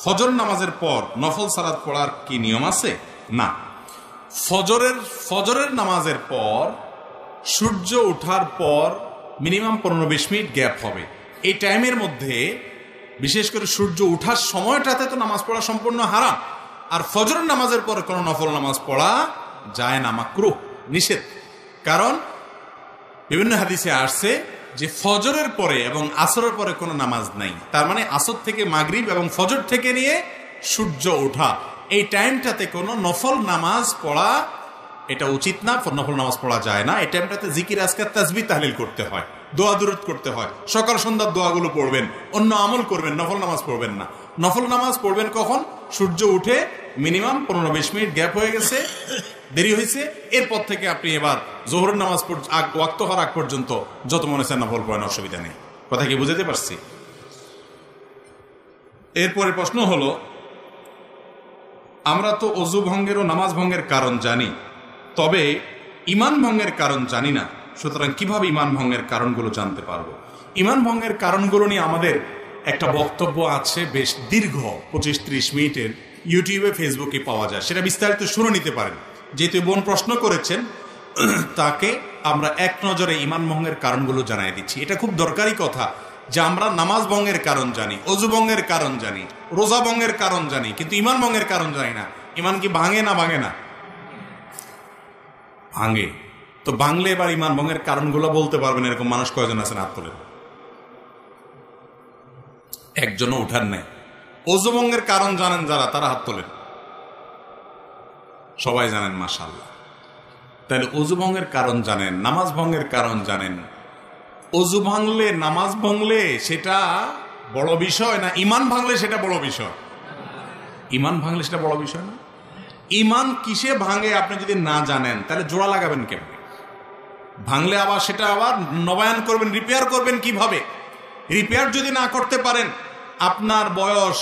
ফজর নামাজের পর নফল সালাত পড়ার কি নিয়ম আছে? না, ফজরের নামাজের পর সূর্য ওঠার পর মিনিমাম 15-20 মিনিট গ্যাপ হবে। এই টাইমের মধ্যে বিশেষ করে সূর্য ওঠার সময়টাতে তো নামাজ পড়া সম্পূর্ণ হারাম। আর ফজরের নামাজের পর কোনো নফল নামাজ পড়া যায় না, মাকরুহ, নিষেধ। কারণ বিভিন্ন হাদিসে আসছে যে ফজরের পরে এবং আসরের পরে কোনো নামাজ নাই। তার মানে আসর থেকে মাগরিব এবং ফজর থেকে নিয়ে সূর্য ওঠা এই টাইমটাতে কোনো নফল নামাজ পড়া এটা উচিত না, নফল নামাজ পড়া যায় না। এই টাইমটাতে জিকির আজকার তাসবিহ তাহলিল করতে হয়, দোয়া দুরূদ করতে হয়, সকাল সন্ধ্যার দোয়াগুলো পড়বেন, অন্য আমল করবেন, নফল নামাজ পড়বেন না। নফল নামাজ পড়বেন কখন? সূর্য উঠে মিনিমাম 15-20 মিনিট গ্যাপ হয়ে গেছে, দেরি হয়েছে, এরপর থেকে আপনি এবার জোহরের নামাজ ওয়াক্ত হওয়ার আগ পর্যন্ত যত মনে চান নফল পড়েন, অসুবিধা নেই। কথা কি বুঝাতে পারছি? এরপরে প্রশ্ন হলো, আমরা তো অজু ভঙ্গের ও নামাজ ভঙ্গের কারণ জানি, তবে ঈমান ভঙ্গের কারণ জানি না। সুতরাং কিভাবে ঈমান ভঙ্গের কারণগুলো জানতে পারবো? ঈমান ভঙ্গের কারণগুলো নিয়ে আমাদের একটা বক্তব্য আছে, বেশ দীর্ঘ, 25-30 মিনিটের, ইউটিউবে ফেসবুকে পাওয়া যায়, সেটা বিস্তারিত শুনে নিতে পারেন। যেহেতু বোন প্রশ্ন করেছেন, তাকে আমরা এক নজরে ঈমান ভঙ্গের কারণগুলো জানাই দিচ্ছি। এটা খুব দরকারি কথা যে আমরা নামাজ ভঙ্গের কারণ জানি, অজু ভঙ্গের কারণ জানি, রোজা ভঙ্গের কারণ জানি, কিন্তু ঈমান ভঙ্গের কারণ জানি না। ঈমান কি ভাঙে না ভাঙে না? ভাঙে। তো ভাঙলে এবার ঈমান ভঙ্গের কারণগুলো বলতে পারবেন এরকম মানুষ কয়জন আছেন? হাত তোলেন। একজনও উঠার নেই। অজু ভঙ্গের কারণ জানেন যারা, তারা হাত তোলেন। সবাই জানেন, মাশাআল্লাহ। তাহলে অজু ভঙ্গের কারণ জানেন, নামাজ ভঙ্গের কারণ জানেন। অজু ভাঙলে, নামাজ ভাঙলে সেটা বড় বিষয় না ঈমান ভাঙলে সেটা বড় বিষয়? ঈমান ভাঙলে সেটা বড় বিষয় না। ঈমান কিসে ভাঙে আপনি যদি না জানেন, তাহলে জোড়া লাগাবেন কেমনে? ভাঙলে আবার সেটা আবার নবায়ন করবেন, রিপেয়ার করবেন কিভাবে? রিপেয়ার যদি না করতে পারেন, আপনার বয়স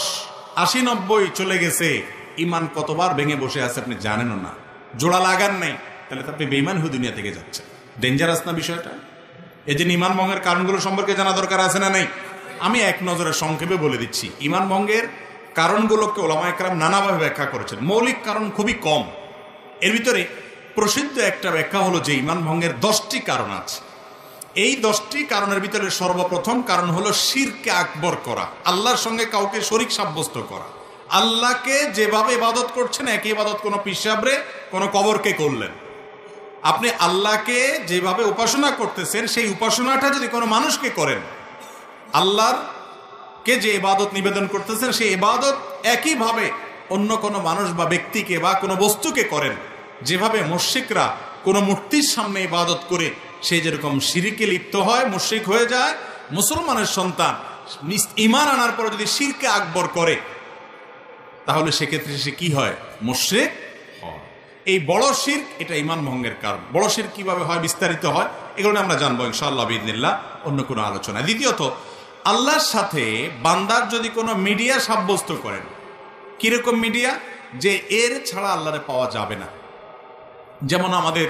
80-90 চলে গেছে, ঈমান কতবার ভেঙে বসে আছে আপনি জানেনও না, জোড়া লাগান নাই, তাহলে তো আপনি বেঈমান হয়ে দুনিয়া থেকে যাচ্ছেন। ডেঞ্জারাস না বিষয়টা? এই যে ঈমান ভঙ্গের কারণগুলো সম্পর্কে জানা দরকার আছে না নাই? আমি এক নজরে সংক্ষেপে বলে দিচ্ছি। ঈমান ভঙ্গের কারণগুলোকে ওলামায়ে কেরাম নানাভাবে ব্যাখ্যা করেছেন। মৌলিক কারণ খুবই কম। এর ভিতরে প্রসিদ্ধ একটা ব্যাখ্যা হলো যে ঈমান ভঙ্গের 10টি কারণ আছে। এই 10টি কারণের ভিতরে সর্বপ্রথম কারণ হলো শিরকে আকবর করা, আল্লাহর সঙ্গে কাউকে শরীক সাব্যস্ত করা। আল্লাহকে যেভাবে ইবাদত করছেন একই ইবাদত কোনো পিসাবরে, কোনো কবরকে করলেন। আপনি আল্লাহকে যেভাবে উপাসনা করতেছেন সেই উপাসনাটা যদি কোনো মানুষকে করেন, আল্লাহর কে যে ইবাদত নিবেদন করতেছেন সেই ইবাদত একইভাবে অন্য কোনো মানুষ বা ব্যক্তিকে বা কোনো বস্তুকে করেন, যেভাবে মুশরিকরা কোনো মূর্তির সামনে ইবাদত করে সে যেরকম শিরকে লিপ্ত হয়, মুশরিক হয়ে যায়, মুসলমানের সন্তান ঈমান আনার পরে যদি শিরকে আকবর করে, তাহলে সেক্ষেত্রে সে কি হয়? মুশরিক হয়। এই বড় শিরক, এটা ঈমান ভঙ্গের কারণ। বড় শিরক কিভাবে হয়, বিস্তারিত হয়, এগুলো আমরা জানবো ইনশাআল্লাহ বিইذনিল্লাহ অন্য কোনো আলোচনায়। দ্বিতীয়ত, আল্লাহর সাথে বান্দার যদি কোনো মিডিয়া সাব্যস্ত করেন, কিরকম মিডিয়া? যে এর ছাড়া আল্লাহরে পাওয়া যাবে না। যেমন আমাদের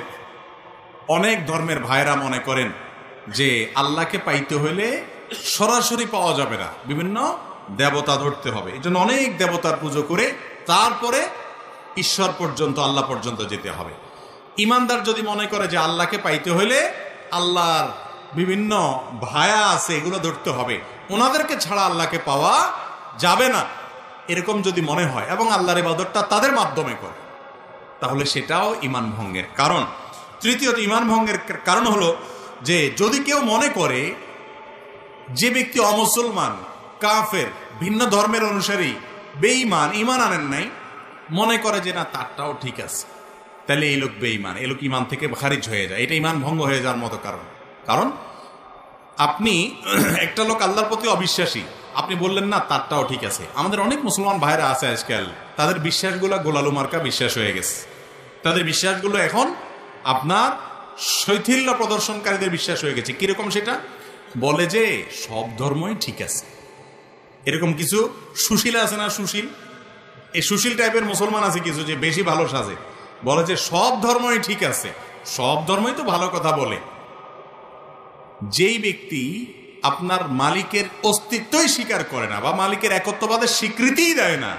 অনেক ধর্মের ভাইরা মনে করেন যে আল্লাহকে পাইতে হলে সরাসরি পাওয়া যাবে না, বিভিন্ন দেবতা ধরতে হবে। এই জন্য অনেক দেবতার পুজো করে তারপরে ঈশ্বর পর্যন্ত, আল্লাহ পর্যন্ত যেতে হবে। ইমানদার যদি মনে করে যে আল্লাহকে পাইতে হলে আল্লাহর বিভিন্ন ভায়া আছে, এগুলো ধরতে হবে, ওনাদেরকে ছাড়া আল্লাহকে পাওয়া যাবে না, এরকম যদি মনে হয় এবং আল্লাহর ইবাদতটা তাদের মাধ্যমে করে, তাহলে সেটাও ঈমান ভঙ্গের কারণ। তৃতীয়ত, ঈমান ভঙ্গের কারণ হলো যে যদি কেউ মনে করে যে ব্যক্তি অমুসলমান, কাফের, ভিন্ন ধর্মের অনুসারী, বেঈমান, ঈমান আনেন নাই, মনে করে যে না তারটাও ঠিক আছে, তাহলে এই লোক বেঈমান, এই লোক ঈমান থেকে খারিজ হয়ে যায়, এটা ঈমান ভঙ্গ হয়ে যাওয়ার মতো কারণ। কারণ আপনি একটা লোক আল্লাহর প্রতি অবিশ্বাসী, আপনি বললেন না তারটাও ঠিক আছে। আমাদের অনেক মুসলমান ভাইরা আছে আজকাল, তাদের বিশ্বাসগুলো গোলালু মার্কা বিশ্বাস হয়ে গেছে। তাদের বিশ্বাসগুলো এখন আপনার শৈথিল্য প্রদর্শনকারীদের বিশ্বাস হয়ে গেছে। কিরকম সেটা? বলে যে সব ধর্মই ঠিক আছে। এরকম কিছু সুশীল আছে না, সুশীল, এই সুশীল টাইপের মুসলমান আছে কিছু, যে বেশি ভালো সাজে, বলে যে সব ধর্মই ঠিক আছে, সব ধর্মই তো ভালো কথা বলে। যেই ব্যক্তি আপনার মালিকের অস্তিত্বই স্বীকার করে না বা মালিকের একত্ববাদের স্বীকৃতিই দেয় না,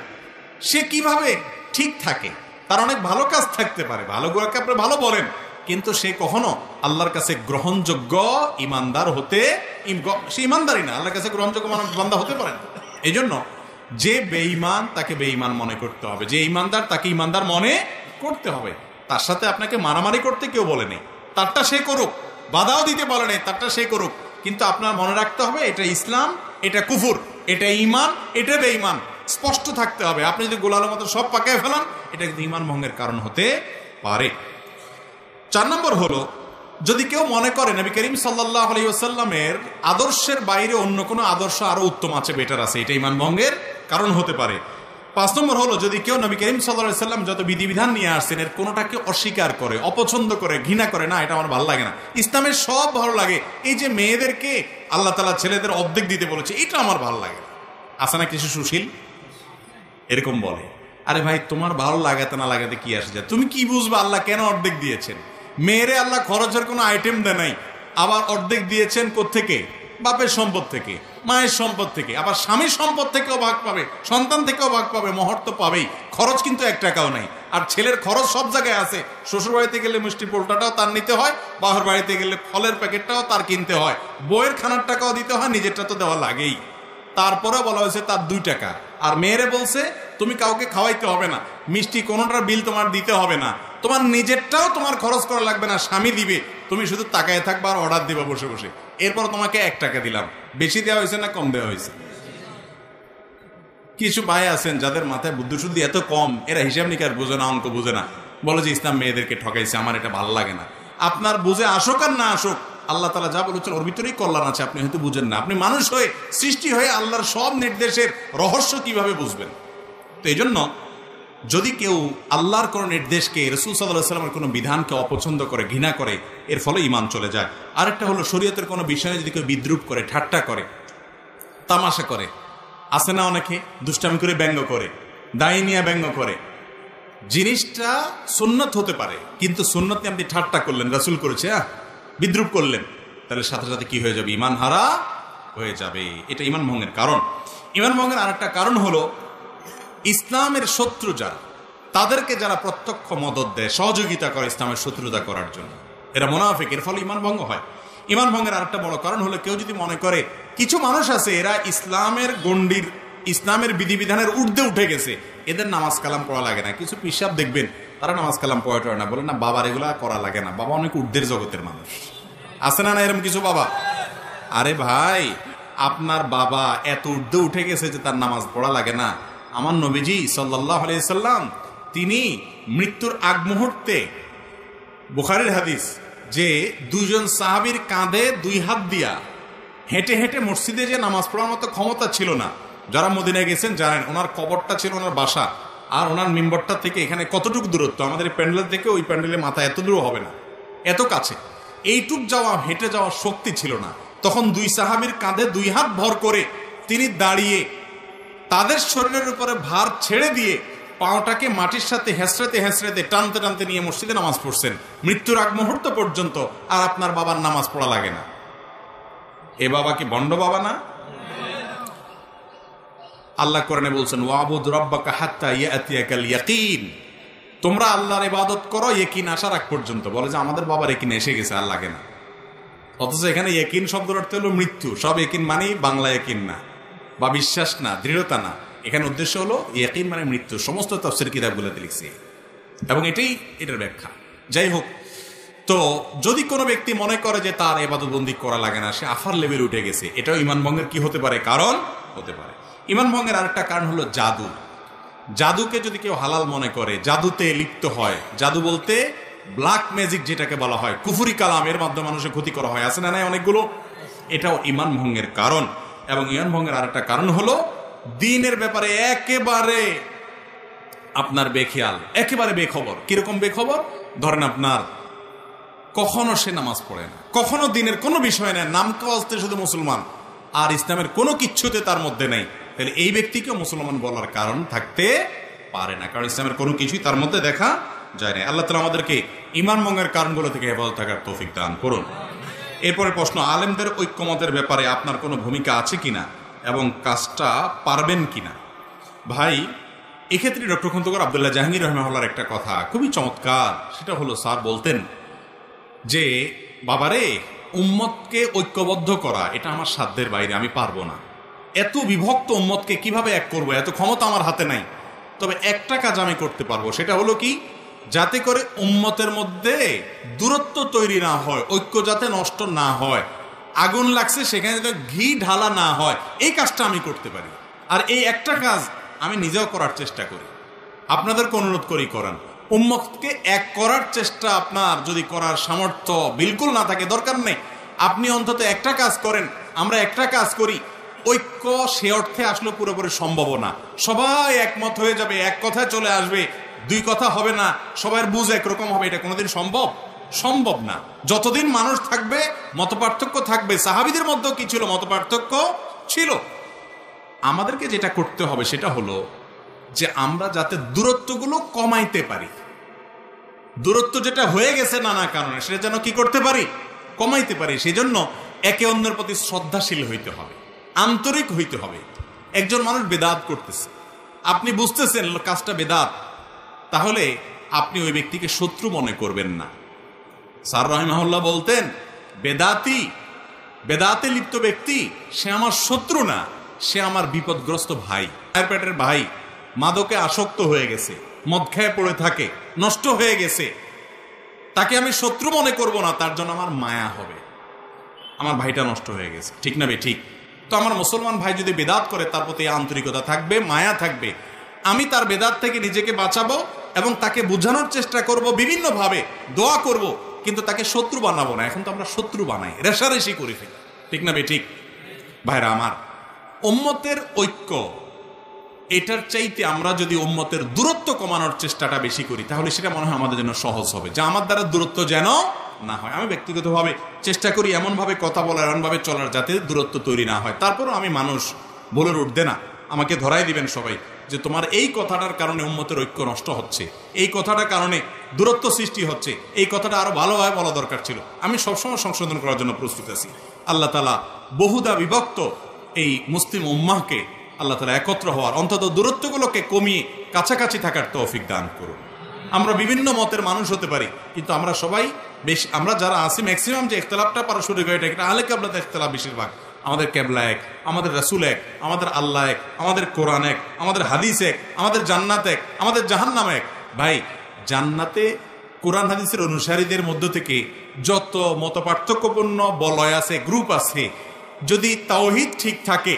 সে কিভাবে ঠিক থাকে? তার অনেক ভালো কাজ থাকতে পারে, ভালো গুলোকে আপনি ভালো বলেন, কিন্তু সে কখনো আল্লাহর কাছে গ্রহণযোগ্য ইমানদার হতে, সে ইমানদারই না, আল্লাহর কাছে গ্রহণযোগ্য বান্দা হতে পারে না। এই জন্য যে বেঈমান তাকে বেঈমান মনে করতে হবে, যে ইমানদার তাকে ইমানদার মনে করতে হবে। তার সাথে আপনাকে মারামারি করতে কেউ বলে নেই, তারটা সে করুক, বাধাও দিতে বলে নেই, তারটা সে করুক, কিন্তু আপনার মনে রাখতে হবে এটা ইসলাম, এটা কুফর, এটা ঈমান, এটা বেঈমান, স্পষ্ট থাকতে হবে। আপনি যদি গোলালের মতো সব পাকায় ফেলান, এটা কিন্তু ঈমান ভঙ্গের কারণ হতে পারে। 4 নম্বর হলো, যদি কেউ মনে করে নবী করিম সাল্লাল্লাহু আলাইহি ওয়াসাল্লামের আদর্শের বাইরে অন্য কোনো আদর্শ আরো উত্তম আছে, বেটার আছে, এটা ঈমান ভঙ্গের কারণ হতে পারে। 5 নম্বর হলো, যদি কেউ নবী করিম সাল্লাল্লাহু আলাইহি ওয়াসাল্লাম যত বিধিবিধান নিয়ে আসছেন এর কোনোটাকে অস্বীকার করে, অপছন্দ করে, ঘৃণা করে, না এটা আমার ভালো লাগে না, ইসলামের সব ভালো লাগে, এই যে মেয়েদেরকে আল্লাহ তাআলা ছেলেদের অর্ধেক দিতে বলেছে এটা আমার ভালো লাগে না, আছে না কিছু সুশীল এরকম বলে। আরে ভাই, তোমার ভালো লাগাতে না লাগাতে কি আসে যায়, তুমি কি বুঝবা আল্লাহ কেন অর্ধেক দিয়েছেন? মেয়েরে আল্লাহ খরচের কোনো আইটেম দেয় নাই, আবার অর্ধেক দিয়েছেন কোত্থেকে? বাপের সম্পদ থেকে, মায়ের সম্পদ থেকে, আবার স্বামীর সম্পদ থেকেও ভাগ পাবে, সন্তান থেকেও ভাগ পাবে, মহর তো পাবেই, খরচ কিন্তু 1 টাকাও নাই। আর ছেলের খরচ সব জায়গায় আছে, শ্বশুর বাড়িতে গেলে মিষ্টি পোলটাটাও তার নিতে হয়, বাবার বাড়িতে গেলে ফলের প্যাকেটটাও তার কিনতে হয়, বইয়ের খানার টাকাও দিতে হয়, নিজেরটা তো দেওয়া লাগেই। তারপরে বলা হয়েছে তার 2 টাকা। আর মেয়েরে বলছে তুমি কাউকে খাওয়াইতে হবে না, মিষ্টি কোনোটার বিল তোমার দিতে হবে না, তোমার নিজেরটাও তোমার খরচ করা লাগবে না, স্বামী দিবে, তুমি শুধু তাকায় থাকবা আর অর্ডার দিবা বসে বসে। এরপর তোমাকে 1 টাকা দিলাম। বেশি দেওয়া হয়েছে না কম দেওয়া হয়েছে? কিছু ভাই আছেন যাদের মাথায় বুদ্ধি শুদ্ধি এত কম, এরা হিসাব নিকাশ বোঝে না, অঙ্ক বোঝে না, বলে যে ইসলাম মেয়েদেরকে ঠকাইছে, আমার এটা ভালো লাগে না। আপনার বুঝে আসুক আর না আসুক, আল্লাহ তাআলা যা বলেছেন ওর ভিতরেই কল্যাণ আছে, আপনি হয়তো বুঝেন না। আপনি মানুষ হয়ে, সৃষ্টি হয়ে আল্লাহর সব নির্দেশের রহস্য কিভাবে বুঝবেন? তো এই জন্য যদি কেউ আল্লাহর কোনো নির্দেশকে, রাসূল সাল্লাল্লাহু আলাইহি ওয়াসাল্লামের কোনো বিধানকে অপছন্দ করে, ঘৃণা করে, এর ফলে ঈমান চলে যায়। আরেকটা হলো, শরীয়তের কোনো বিষয়ে যদি কেউ বিদ্রূপ করে, ঠাট্টা করে, তামাশা করে, আছে না অনেকে দুষ্টামি করে ব্যঙ্গ করে, দায় নিয়ে ব্যঙ্গ করে, জিনিসটা সুন্নত হতে পারে, কিন্তু সুন্নত নিয়ে আপনি ঠাট্টা করলেন, রাসূল করেছে, বিদ্রূপ করলেন, তাহলে সাথে সাথে কি হয়ে যাবে? ঈমান হারা হয়ে যাবে। এটা ঈমান ভঙ্গের কারণ। ঈমান ভঙ্গের আরেকটা কারণ হলো, ইসলামের শত্রু যারা, তাদেরকে যারা প্রত্যক্ষ মদদ দেয়, সহযোগিতা করে ইসলামের শত্রুতা করার জন্য, এরা মুনাফিক, এর ফলে ঈমান ভঙ্গ হয়। ঈমান ভঙ্গের আরেকটা বড় কারণ হলো, কেউ যদি মনে করে কিছু মানুষ আছে এরা ইসলামের গণ্ডির, ইসলামের বিধিবিধানের ঊর্ধ্বে উঠে গেছে, এদের নামাজ কালাম পড়া লাগে না। কিছু পিসাব দেখবেন তারা নামাজ কালাম পড়া না, বলে না বাবার এগুলা করা লাগে না, বাবা অনেক ঊর্ধ্বের জগতের মানুষ, আছে না এরকম কিছু বাবা? আরে ভাই, আপনার বাবা এত ঊর্ধ্বে উঠে গেছে যে তার নামাজ পড়া লাগে না? আমার নবীজি সাল্লাল্লাহু আলাইহি সাল্লাম তিনি মৃত্যুর আগ মুহূর্তে, বুখারীর হাদিস, যে 2 জন সাহাবীর কাঁধে 2 হাত দিয়া হেঁটে হেঁটে মসজিদে যে নামাজ পড়ার মতো ক্ষমতা ছিল না। যারা মদিনায় গেছেন জানেন, ওনার কবরটা ছিল ওনার বাসা, আর ওনার মিম্বরটা থেকে এখানে কতটুকু দূরত্ব, আমাদের প্যান্ডেল থেকে ওই প্যান্ডেলের মাথা এত দূর হবে না, এত কাছে, এইটুক যাওয়া, হেঁটে যাওয়ার শক্তি ছিল না। তখন 2 সাহাবীর কাঁধে 2 হাত ভর করে তিনি দাঁড়িয়ে তাদের শরীরের উপরে ভার ছেড়ে দিয়ে পাওটাকে মাটির সাথে হেঁচড়াতে হেঁচড়াতে, টানতে টানতে নিয়ে মসজিদে নামাজ পড়ছেন মৃত্যুর আগ মুহূর্ত পর্যন্ত। আর আপনার বাবার নামাজ পড়া লাগে না? এ বাবা কি বন্ড বাবা না? আল্লাহ কোরআনে বলছেন, ওয়াবুদ রাব্বাকা হাত্তা ইয়াতিয়াকাল ইয়াকিন, তোমরা আল্লাহর ইবাদত করো ইয়াকিন আসার আগ পর্যন্ত। বলে যে আমাদের বাবার ইয়াকিন এসে গেছে, আর লাগে না। অথচ এখানে ইয়াকিন শব্দের অর্থ হলো মৃত্যু। সব ইয়াকিন মানে বাংলা ইয়াকিন না, বা বিশ্বাস না, দৃঢ়তা না। এখানে উদ্দেশ্য হলো ইয়াকিন মানে মৃত্যু। সমস্ত তাফসীর কিতাবগুলোতে লিখছে, এবং এটাই এটার ব্যাখ্যা। যাই হোক, তো যদি কোনো ব্যক্তি মনে করে যে তার ইবাদতবন্দি করা লাগে না, সে আফার লেভেল উঠে গেছে, এটাও ঈমান ভঙ্গের কি হতে পারে? কারণ হতে পারে। ঈমান ভঙ্গের আরেকটা কারণ হলো জাদু। জাদুকে যদি কেউ হালাল মনে করে, জাদুতে লিপ্ত হয়, জাদু বলতে ব্ল্যাক ম্যাজিক যেটাকে বলা হয়, কুফরি কালাম, এর মাধ্যমে মানুষের ক্ষতি করা হয়, আছে না নাই অনেকগুলো, এটাও ঈমান ভঙ্গের কারণ। এবং ঈমান ভঙ্গের আরেকটা কারণ হলো দ্বীনের ব্যাপারে একেবারে আপনার বেখেয়াল, একেবারে বেখবর। কিরকম বেখবর? ধরেন আপনার কখনো সে নামাজ পড়ে না, কখনো দ্বীনের কোনো বিষয় নেই, নামকে আসতে শুধু মুসলমান, আর ইসলামের কোনো কিচ্ছুতে তার মধ্যে নেই, তাহলে এই ব্যক্তিকে মুসলমান বলার কারণ থাকতে পারে না, কারণ ইসলামের কোনো কিছুই তার মধ্যে দেখা যায় না। আল্লাহ তাআলা আমাদেরকে ঈমান ভঙ্গের কারণগুলো থেকে হেফাজত থাকার তৌফিক দান করুন। এরপরে প্রশ্ন, আলেমদের ঐক্যমতের ব্যাপারে আপনার কোনো ভূমিকা আছে কিনা এবং কাজটা পারবেন কিনা? ভাই, এক্ষেত্রে ডক্টর খন্দকার আব্দুল্লাহ জাহাঙ্গীর রহমাহুল্লাহর একটা কথা খুবই চমৎকার। সেটা হলো, স্যার বলতেন যে বাবারে, উম্মতকে ঐক্যবদ্ধ করা এটা আমার সাধ্যের বাইরে, আমি পারবো না। এত বিভক্ত উম্মতকে কিভাবে এক করবো, এত ক্ষমতা আমার হাতে নাই। তবে একটা কাজ আমি করতে পারবো, সেটা হলো কি, যাতে করে উম্মতের মধ্যে দূরত্ব তৈরি না হয়, ঐক্য যাতে নষ্ট না হয়, আগুন লাগছে সেখানে যাতে ঘি ঢালা না হয়, এই কাজটা আমি করতে পারি। আর এই একটা কাজ আমি নিজেও করার চেষ্টা করি, আপনাদেরকে অনুরোধ করি করান। উম্মতকে এক করার চেষ্টা আপনার যদি করার সামর্থ্য বিলকুল না থাকে, দরকার নেই, আপনি অন্তত একটা কাজ করেন, আমরা একটা কাজ করি। ঐক্য সে অর্থে আসলে পুরোপুরি সম্ভব না, সবাই একমত হয়ে যাবে, এক কথায় চলে আসবে, দুই কথা হবে না, সবার বুঝ একরকম হবে, এটা কোনোদিন সম্ভব না। যতদিন মানুষ থাকবে মতপার্থক্য থাকবে। সাহাবীদের মধ্যেও কি ছিল? মতপার্থক্য ছিল। আমাদেরকে যেটা করতে হবে সেটা হলো যে আমরা যাতে দূরত্বগুলো কমাইতে পারি, দূরত্ব যেটা হয়ে গেছে নানা কারণে, সেটা যেন কি করতে পারি, কমাইতে পারি। সেই জন্য একে অন্যের প্রতি শ্রদ্ধাশীল হইতে হবে, আন্তরিক হইতে হবে। একজন মানুষ বেদাত করতেছে, আপনি বুঝতেছেন কাজটা বেদাত, তাহলে আপনি ওই ব্যক্তিকে শত্রু মনে করবেন না। স্যার রহিমাহুল্লাহ বলতেন, বেদাতে লিপ্ত ব্যক্তি সে আমার শত্রু না, সে আমার বিপদগ্রস্ত ভাই, পেটের ভাই। মাদকে আসক্ত হয়ে গেছে, মদ খেয়ে পড়ে থাকে, নষ্ট হয়ে গেছে, তাকে আমি শত্রু মনে করব না, তার জন্য আমার মায়া হবে, আমার ভাইটা নষ্ট হয়ে গেছে, ঠিক না? ঠিক। তো আমার মুসলমান ভাই যদি বেদাত করে, তার প্রতি আন্তরিকতা থাকবে, মায়া থাকবে। আমি তার বেদাত থেকে নিজেকে বাঁচাবো এবং তাকে বোঝানোর চেষ্টা করব, বিভিন্নভাবে দোয়া করব, কিন্তু তাকে শত্রু বানাবো না। এখন তো আমরা শত্রু বানাই, রেশারেশি করে ফেলি, ঠিক না? ঠিক। ভাইরা আমার, উম্মতের ঐক্য, এটার চাইতে আমরা যদি উম্মতের দূরত্ব কমানোর চেষ্টাটা বেশি করি, তাহলে সেটা মনে হয় আমাদের জন্য সহজ হবে, যে আমার দ্বারা দূরত্ব যেন না হয়। আমি ব্যক্তিগতভাবে চেষ্টা করি এমনভাবে কথা বলার, এমনভাবে চলার যাতে দূরত্ব তৈরি না হয়। তারপরও আমি মানুষ, বলে উঠবে না, আমাকে ধরাই দিবেন সবাই যে তোমার এই কথাটার কারণে উম্মতের ঐক্য নষ্ট হচ্ছে, এই কথাটার কারণে দূরত্ব সৃষ্টি হচ্ছে, এই কথাটা আরো ভালোভাবে বলা দরকার ছিল। আমি সবসময় সংশোধন করার জন্য প্রস্তুত আছি। আল্লাহ তাআলা বহুদা বিভক্ত এই মুসলিম উম্মাহকে আল্লাহ তাআলা একত্র হওয়ার, অন্তত দূরত্বগুলোকে কমিয়ে কাছাকাছি থাকার তৌফিক দান করুন। আমরা বিভিন্ন মতের মানুষ হতে পারি, কিন্তু আমরা সবাই বেশি, আমরা যারা আছি ম্যাক্সিমাম যে ইখতিলাফটা পারস্পরিক হয়, এটা আহলে কিবলাতে ইখতিলাফ বেশিরভাগ। আমাদের কিবলা এক, আমাদের রাসূল এক, আমাদের আল্লাহ এক, আমাদের কোরআন এক, আমাদের হাদিস এক, আমাদের জান্নাত এক, আমাদের জাহান্নাম এক। ভাই, জান্নাতে কোরআন হাদিসের অনুসারীদের মধ্য থেকে যত মতপার্থক্যপূর্ণ বলয় আছে, গ্রুপ আছে, যদি তাওহীদ ঠিক থাকে,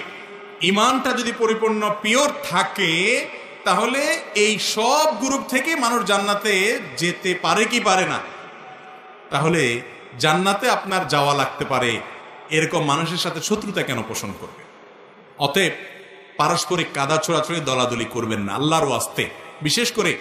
ইমানটা যদি পরিপূর্ণ পিওর থাকে, তাহলে এই সব গ্রুপ থেকে মানুষ জান্নাতে যেতে পারে কি পারে না? তাহলে জান্নাতে আপনার যাওয়া লাগতে পারে, এরকম মানুষের সাথে শত্রুতা কেন পোষণ করবে? অতএব পারস্পরিক কাদা ছোড়াছড়ি, দলাদলি করবেন না আল্লাহর ওয়াস্তে। বিশেষ করে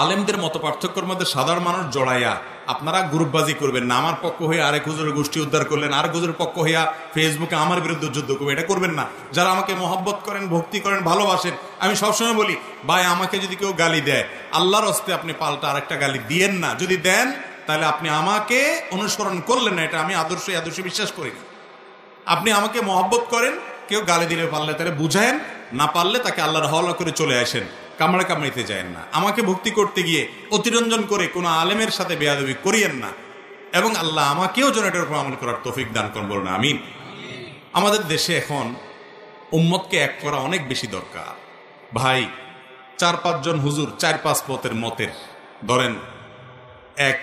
আলেমদের মত পার্থক্যের মধ্যে সাধারণ মানুষ জড়াইয়া আপনারা গ্রুপবাজি করবেন না। আমার পক্ষ হয়ে আরেক হুজুরের গোষ্ঠী উদ্ধার করলেন, আর হুজুরের পক্ষ হইয়া ফেসবুকে আমার বিরুদ্ধে যুদ্ধ করবে, এটা করবেন না। যারা আমাকে মহব্বত করেন, ভক্তি করেন, ভালোবাসেন, আমি সবসময় বলি, ভাই আমাকে যদি কেউ গালি দেয়, আল্লাহর হস্তে আপনি পাল্টা আরেকটা গালি দিয়েন না। যদি দেন, তাহলে আপনি আমাকে অনুসরণ করলেন না, এটা আমি আদর্শে বিশ্বাস করি না। আপনি আমাকে মহব্বত করেন, কেউ গালি দিলে পারলে তাহলে বুঝায়েন, না পারলে তাকে আল্লাহর হওয়ালা করে চলে আসেন, কামড়াইতে যায়েন না। আমাকে ভক্তি করতে গিয়ে অতিরঞ্জন করে কোনো আলেমের সাথে বেয়াদবি করিয়েন না, এবং আল্লাহ আমাকেও যেন এটার উপর আমল করার তৌফিক দান করুন, বলুন আমিন। আমাদের দেশে এখন উম্মতকে এক করা অনেক বেশি দরকার। ভাই, 4-5 জন হুজুর 4-5 মতের, ধরেন এক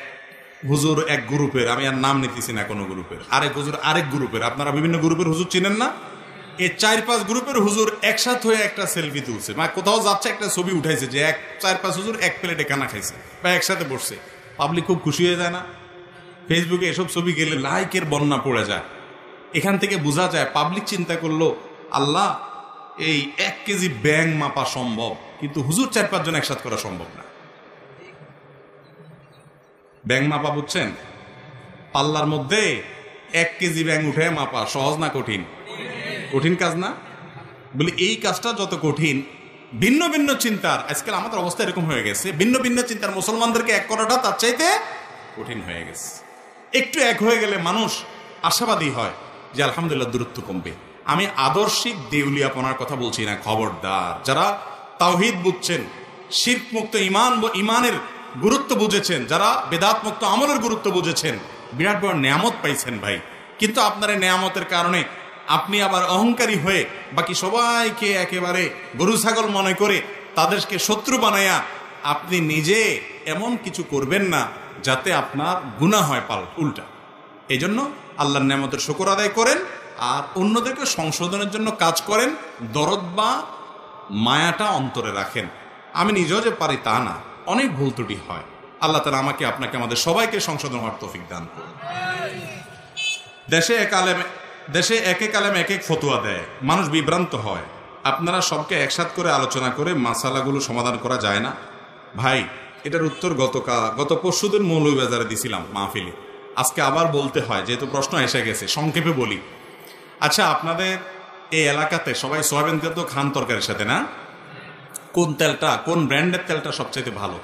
হুজুর এক গ্রুপের, আমি আর নাম নিতেছি না কোনো গ্রুপের, আরেক হুজুর আরেক গ্রুপের, আপনারা বিভিন্ন গ্রুপের হুজুর চিনেন না? এই 4-5 গ্রুপের হুজুর একসাথ হয়ে একটা সেলফি তুলছে, মানে কোথাও যাচ্ছে একটা ছবি উঠাইছে যে 4-5 হুজুর এক প্লেটে খানা খাইছে বা একসাথে বসছে। পাবলিক খুব খুশি হয়ে যায় না? ফেসবুকে এসব ছবি গেলে লাইকের বন্যা পড়ে যায়। এখান থেকে বোঝা যায় পাবলিক চিন্তা করলো, আল্লাহ, এই 1 কেজি ব্যাং মাপা সম্ভব, কিন্তু হুজুর 4-5 জন একসাথ করা সম্ভব না। ব্যাং মাপা বুঝছেন? পাল্লার মধ্যে 1 কেজি ব্যাং উঠে মাপা সহজ না কঠিন? কঠিন কাজ না? বলি এই কাজটা যত কঠিন, ভিন্ন ভিন্ন চিন্তার, আজকাল আমাদের অবস্থা এরকম হয়ে গেছে, ভিন্ন ভিন্ন চিন্তার মুসলমানদেরকে এক করাটা তার চাইতে কঠিন হয়ে গেছে। একটু এক হয়ে গেলে মানুষ আশাবাদী হয় যে আলহামদুলিল্লাহ দূরত্ব কমবে। আমি আদর্শিক দেউলিয়াপনার কথা বলছি না, খবরদার। যারা তাওহীদ বুঝছেন, শিরক মুক্ত ইমানের গুরুত্ব বুঝেছেন, যারা বেদাত মুক্ত আমলের গুরুত্ব বুঝেছেন, বিরাট বড় নেয়ামত পাইছেন ভাই। কিন্তু আপনার এই নেয়ামতের কারণে আপনি আবার অহংকারী হয়ে বাকি সবাইকে একেবারে গরু ছাগল মনে করে তাদেরকে শত্রু বানায়া আপনি নিজে এমন কিছু করবেন না যাতে আপনার গুনাহ হয় উল্টা। এই জন্য আল্লাহর নেয়ামতের শুকর আদায় করেন আর অন্যদেরকে সংশোধনের জন্য কাজ করেন, দরদ বা মায়াটা অন্তরে রাখেন। আমি নিজেও যে পারি তা না, অনেক ভুল ত্রুটি হয়। আল্লাহ তাআলা আমাকে আপনাকে আমাদের সবাইকে সংশোধন হওয়ার তৌফিক দান করুন। দেশে একে কালেম এক এক ফতোয়া দেয়, মানুষ বিভ্রান্ত হয়। আপনারা সবকে একসাথ করে আলোচনা করে মাসালাগুলো সমাধান করা যায় না? ভাই, এটার উত্তর গত পরশুদিন মৌলভীবাজারে দিছিলাম মাহফিলে। আজকে আবার বলতে হয় যেহেতু প্রশ্ন এসে গেছে, সংক্ষেপে বলি। আচ্ছা, আপনাদের এই এলাকাতে সবাই সয়াবিন তেল তো খান তরকারির সাথে, না? কোন তেলটা, কোন ব্র্যান্ডের তেলটা সবচেয়ে ভালো?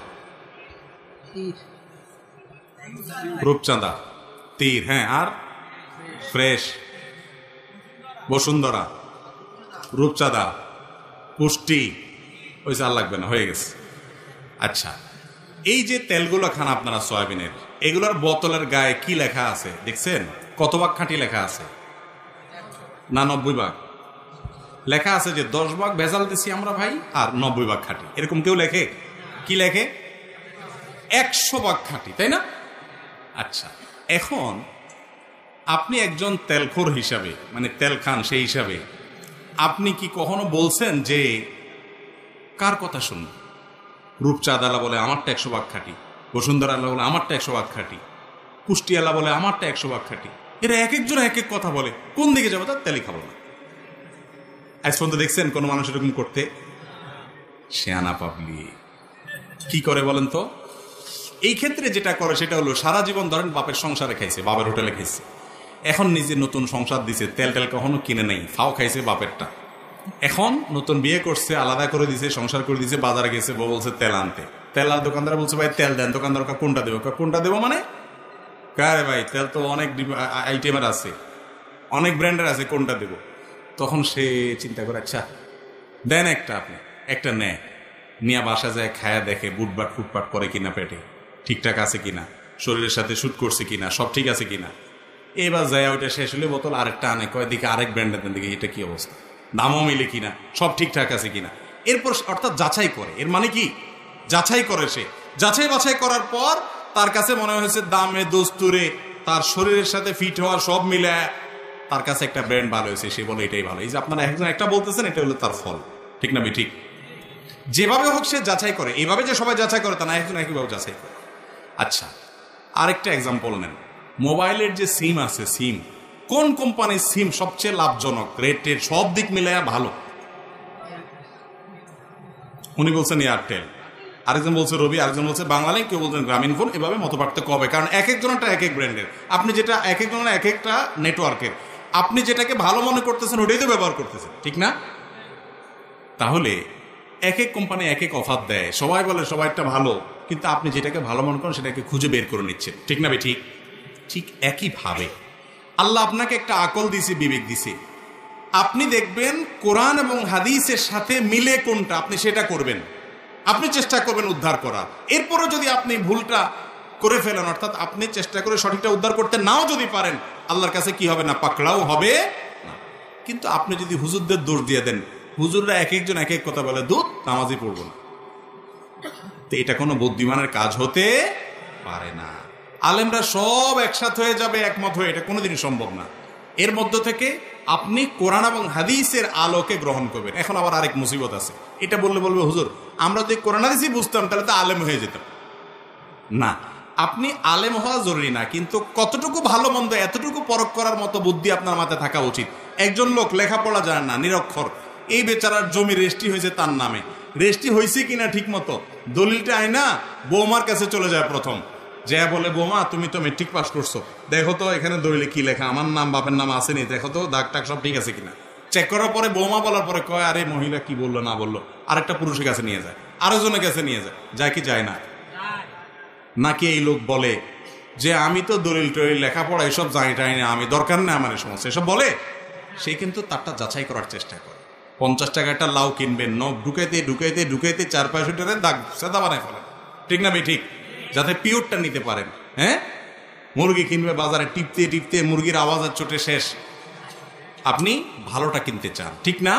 রূপচাঁদা, তীর, হ্যাঁ, আর ফ্রেশ, বসুন্ধরা, রূপচাঁদা, পুষ্টি, ওই চাল লাগবে না, হয়ে গেছে। আচ্ছা, এই যে তেলগুলো খান আপনারা সয়াবিনের, এগুলোর বোতলের গায়ে কি লেখা আছে দেখছেন? কত ভাগ খাঁটি লেখা আছে? না 90 ভাগ লেখা আছে যে 10 ভাগ ভেজাল দিছি আমরা ভাই আর 90 ভাগ খাঁটি। এরকম কেউ লেখে? কি লেখে? 100 ভাগ খাঁটি, তাই না? আচ্ছা, এখন আপনি একজন তেলখোর হিসাবে, মানে তেল খান সেই হিসাবে, আপনি কি কখনো বলছেন যে কার কথা শুনুন? রূপচাঁদালা বলে আমারটা 100 ভাগ খাঁটি, বসুন্ধরা আল্লাহ বলে আমারটা 100 ভাগ খাঁটি, পুষ্টিয়ালা বলে আমারটা 100 ভাগ খাঁটি। এরা এক একজন এক এক কথা বলে, কোন দিকে যাবো তার তেলই খাবো না। আজ পর্যন্ত দেখছেন কোন মানুষ এরকম করতে? শেয়ানা পাবলিক কি করে বলেন তো? এই ক্ষেত্রে যেটা করে সেটা হলো, সারা জীবন ধরেন বাপের সংসারে খাইছে, বাপের হোটেলে খাইছে, এখন নিজে নতুন সংসার দিছে, তেল টেল কখনো কিনে নেই, ফাও খাইছে বাপেরটা। এখন নতুন বিয়ে করছে, আলাদা করে দিছে, সংসার করে দিছে, বাজারে গেছে, বউ বলছে তেল আনতে। তেল আর দোকানদার বলছে ভাই তেল দেন। দোকানদার কোনটা দেবো? কোনটা দেবো মানে? কারে ভাই, তেল তো অনেক আইটেমের আছে, অনেক ব্র্যান্ডের আছে, কোনটা দেবো? তখন সে চিন্তা করে, আচ্ছা দেন একটা, আপনি একটা নেয়, নিয়ে বাসা যায়, খায়া দেখে বুটবাট ফুটপাট করে কিনা, পেটে ঠিকঠাক আছে কিনা, শরীরের সাথে শুট করছে কিনা, সব ঠিক আছে কিনা। এবার যায় ওইটা শেষ হলে বোতল আরেকটা আনে, কয় দিকে আরেক ব্র্যান্ডের দিকে, এটা কি অবস্থা, দামও মিলে কিনা, সব ঠিকঠাক আছে কিনা। এরপর অর্থাৎ যাচাই করে। এর মানে কি? যাচাই করে। সে যাচাই বাছাই করার পর তার কাছে মনে হয়েছে দামে দস্তুরে তার শরীরের সাথে ফিট হওয়ার সব মিলে তার কাছে একটা ব্র্যান্ড ভালো হয়েছে, সে বলে এটাই ভালো। এই যে আপনারা একজন একটা বলতেছেন, এটা হলো তার ফল, ঠিক না? ঠিক যেভাবে হোক সে যাচাই করে। এইভাবে যে সবাই যাচাই করে তা না, একজন একইভাবে যাচাই করে। আচ্ছা, আরেকটা এক্সাম্পল নেন। মোবাইলের যে সিম আছে, সিম কোন কোম্পানির সিম সবচেয়ে লাভজনক, রেটের সব দিক মিলে ভালো? উনি বলছেন এয়ারটেল, আরেকজন বলছে রবি, আরেকজন বলছে বাংলালিংক, কেউ বলছেন গ্রামীণ ফোন। এভাবে মত পার্থক্য হবে, কারণ এক একজনটা এক এক ব্র্যান্ডের। আপনি যেটা এক একজনের এক একটা নেটওয়ার্কের, আপনি যেটাকে ভালো মনে করতেছেন ওটাই তো ব্যবহার করতেছেন, ঠিক না? তাহলে এক এক কোম্পানি এক এক অফার দেয়, সবাই বলে সবাইটা ভালো, কিন্তু আপনি যেটাকে ভালো মনে করেন সেটাকে খুঁজে বের করে নিচ্ছেন, ঠিক না? ঠিক ঠিক একইভাবে আল্লাহ আপনাকে একটা আকল দিছে, বিবেক দিছে। আপনি দেখবেন কোরআন এবং হাদিসের সাথে মিলে কোনটা, আপনি সেটা করবেন, আপনি চেষ্টা করবেন উদ্ধার করার। এরপরও যদি আপনি ভুলটা করে ফেলেন, অর্থাৎ আপনি চেষ্টা করে সঠিকটা উদ্ধার করতে নাও যদি পারেন, আল্লাহর কাছে কি হবে না, পাকড়াও হবে না। কিন্তু আপনি যদি হুজুরদের দোষ দিয়ে দেন, হুজুররা এক একজন এক এক কথা বলে, দুধ নামাজই পড়ব না, তো এটা কোনো বুদ্ধিমানের কাজ হতে পারে না। আলেমরা সব একসাথ হয়ে যাবে, একমত হয়ে, এটা কোনোদিনই সম্ভব না। এর মধ্য থেকে আপনি কোরআন এবং হাদিসের আলোকে গ্রহণ করবেন। এখন আবার আরেক মুসিবত আছে, এটা বললে বলবে হুজুর আমরা যদি কোরআন হাদিসই বুঝতাম তাহলে তো আলেম হয়ে যেতাম। না, আপনি আলেম হওয়া জরুরি না, কিন্তু কতটুকু ভালো মন্দ এতটুকু পরখ করার মতো বুদ্ধি আপনার মাথায় থাকা উচিত। একজন লোক লেখাপড়া জানে না, নিরক্ষর, এই বেচারার জমি রেজিস্ট্রি হয়েছে তার নামে, রেজিস্ট্রি হয়েছে কিনা ঠিক মতো, দলিলটা আয়না বৌমার কাছে চলে যায় প্রথম, যে বলে বৌমা তুমি তো মেট্রিক পাস করছো, দেখো তো এখানে দলিলে কি লেখা, আমার নাম বাপের নাম আসেনি, দেখো তো দাগ টাক সব ঠিক আছে কিনা। চেক করার পরে বৌমা বলার পরে কয় আরে মহিলা কি বললো না বললো, আরেকটা পুরুষের কাছে নিয়ে যায়, আরেকজনের কাছে নিয়ে যায়, যায় কি যায় না? নাকি এই লোক বলে যে আমি তো দলিল টলিল লেখাপড়া এসব জানি টাই না, আমি দরকার নেই আমার এই সমস্যা, এসব বলে, সে কিন্তু তারটা যাচাই করার চেষ্টা করে। 50 টাকা একটা লাউ কিনবেন, নখ ঢুকাইতে ঢুকাইতে ঢুকাইতে 4-5 দাগ সাদা বানায় ফেলেন, ঠিক না ভাই? ঠিক, যাতে পিওরটা নিতে পারেন। হ্যাঁ, মুরগি কিনবে বাজারে, টিপতে টিপতে মুরগির আওয়াজ আর চোটে শেষ। আপনি ভালোটা কিনতে চান, ঠিক না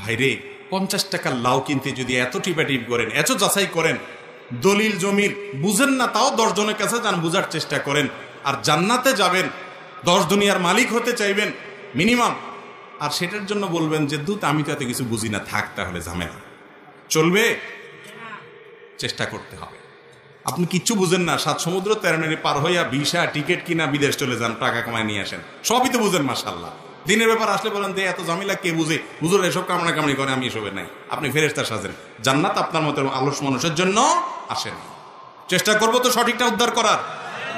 ভাইরে? 50 টাকার লাউ কিনতে যদি এত টিপাটিপ করেন, এত যাচাই করেন, দলিল জমির বুঝেন না তাও 10 জনের কাছে যান, বুঝার চেষ্টা করেন, আর জান্নাতে যাবেন, 10 দুনিয়ার মালিক হতে চাইবেন মিনিমাম, আর সেটার জন্য বলবেন যে দূত আমি তো এত কিছু বুঝি না, থাক তাহলে ঝামেলা চলবে? চেষ্টা করতে হবে। আপনি কিচ্ছু বুঝেন না, 7 সমুদ্র 13 নদী পার হইয়া ভিসা টিকিট কিনা বিদেশ চলে যান, টাকা কামায় নিয়ে আসেন, সবই তো বুঝেন মাশাআল্লাহ। দিনের ব্যাপার আসলে বলেন যে এত ঝামেলা কে বুঝে, হুজুর এসব কামনা কামড়ি করে, আমি এসবের নাই। আপনি ফেরেশতা সাজেন, জান্নাত আপনার মতো আলস মানুষের জন্য আসেন। চেষ্টা করবো তো সঠিকটা উদ্ধার করার।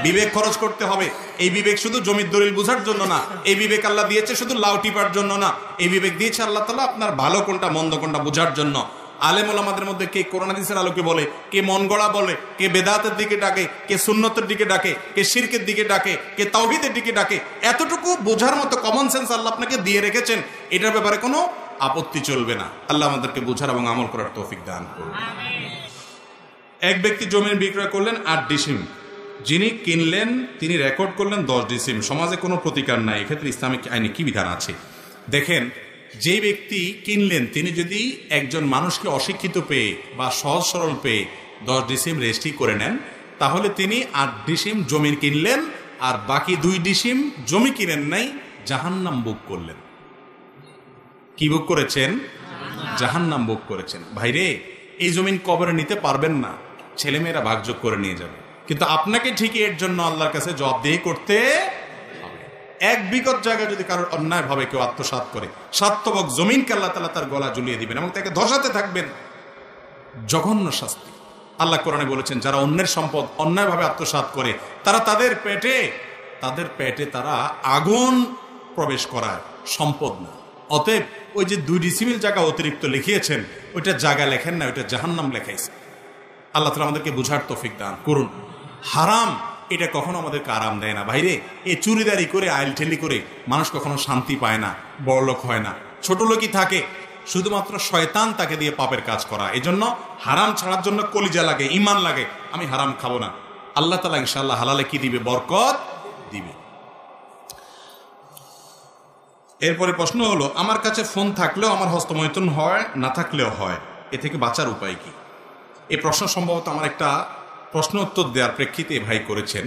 বিবেক খরচ করতে হবে। এই বিবেক শুধু জমির দলিল বোঝার জন্য না, এই বিবেক আল্লাহ দিয়েছে শুধু লাউ টিপার জন্য না, এই বিবেক দিয়েছে আল্লাহ তাআলা আপনার ভালো কোনটা মন্দ কোনটা বোঝার জন্য। আলেম ওলামাদের মধ্যে কে কোরআন হাদিসের আলোকে বলে, কে মন গড়া বলে, কে বেদাতের দিকে ডাকে, কে সুন্নতের দিকে ডাকে, কে শিরকের দিকে ডাকে, কে তাওহীদের দিকে ডাকে, এতটুকু বোঝার মতো কমন সেন্স আল্লাহ আপনাকে দিয়ে রেখেছেন, এটার ব্যাপারে কোনো আপত্তি চলবে না। আল্লাহ আমাদেরকে বোঝার এবং আমল করার তৌফিক দান করুন। এক ব্যক্তি জমি বিক্রয় করলেন 8 ডিসিম, যিনি কিনলেন তিনি রেকর্ড করলেন 10 ডিসিম, সমাজে কোনো প্রতিকার নাই, এক্ষেত্রে ইসলামিক আইনে কি বিধান আছে? দেখেন, যে ব্যক্তি কিনলেন তিনি যদি একজন মানুষকে অশিক্ষিত পেয়ে বা সহজ সরল পেয়ে 10 ডিসিম রেজিস্ট্রি করে নেন, তাহলে তিনি 8 ডিসিম জমি কিনলেন, আর বাকি 2 ডিসিম জমি কিনেন নাই, জাহান্নাম বুক করলেন। কি বুক করেছেন? জাহান্নাম বুক করেছেন। ভাইরে, এই জমিন কবরে নিতে পারবেন না, ছেলেমেয়েরা ভাগযোগ করে নিয়ে যাবে, কিন্তু আপনাকে ঠিক এর জন্য আল্লাহর কাছে জবাবদিহি করতে হবে। 1 বিঘত জায়গা যদি কারোর অন্যায় ভাবে কেউ আত্মসাৎ করে, সার্থবক জমিনকে আল্লাহ তাআলা তার গলা ঝুলিয়ে দিবেন এবং তাকে ধসাতে থাকবেন। জঘন্য শাস্তি। আল্লাহ কোরআনে বলেছেন, যারা অন্যের সম্পদ অন্যায়ভাবে আত্মসাৎ করে, তারা তাদের পেটে তারা আগুন প্রবেশ করায়, সম্পদ না। অতএব ওই যে 2 ডিসিমিল জায়গা অতিরিক্ত লিখিয়েছেন, ওইটা জায়গা লেখেন না, ওইটা জাহান্নাম লেখাইছে। আল্লাহ তাআলা আমাদেরকে বুঝার তৌফিক দান করুন। হারাম এটা কখনো আমাদেরকে আরাম দেয় না ভাইরে। এ চুরিদারি করে আইল ঠেলি করে মানুষ কখনো শান্তি পায় না, বড়লোক হয় না, ছোট লোকই থাকে। শুধুমাত্র শয়তান তাকে দিয়ে পাপের কাজ করা। এজন্য হারাম ছাড়ার জন্য কলিজা লাগে, ইমান লাগে, আমি হারাম খাবো না। আল্লাহ তাআলা ইনশাআল্লাহ হালালে কি দিবে? বরকত দিবে। এরপরে প্রশ্ন হলো, আমার কাছে ফোন থাকলেও আমার হস্তমৈথুন হয়, না থাকলেও হয়, এ থেকে বাঁচার উপায় কি? এই প্রশ্ন সম্ভবত আমার একটা প্রশ্ন উত্তর দেওয়ার প্রেক্ষিতে ভাই করেছেন।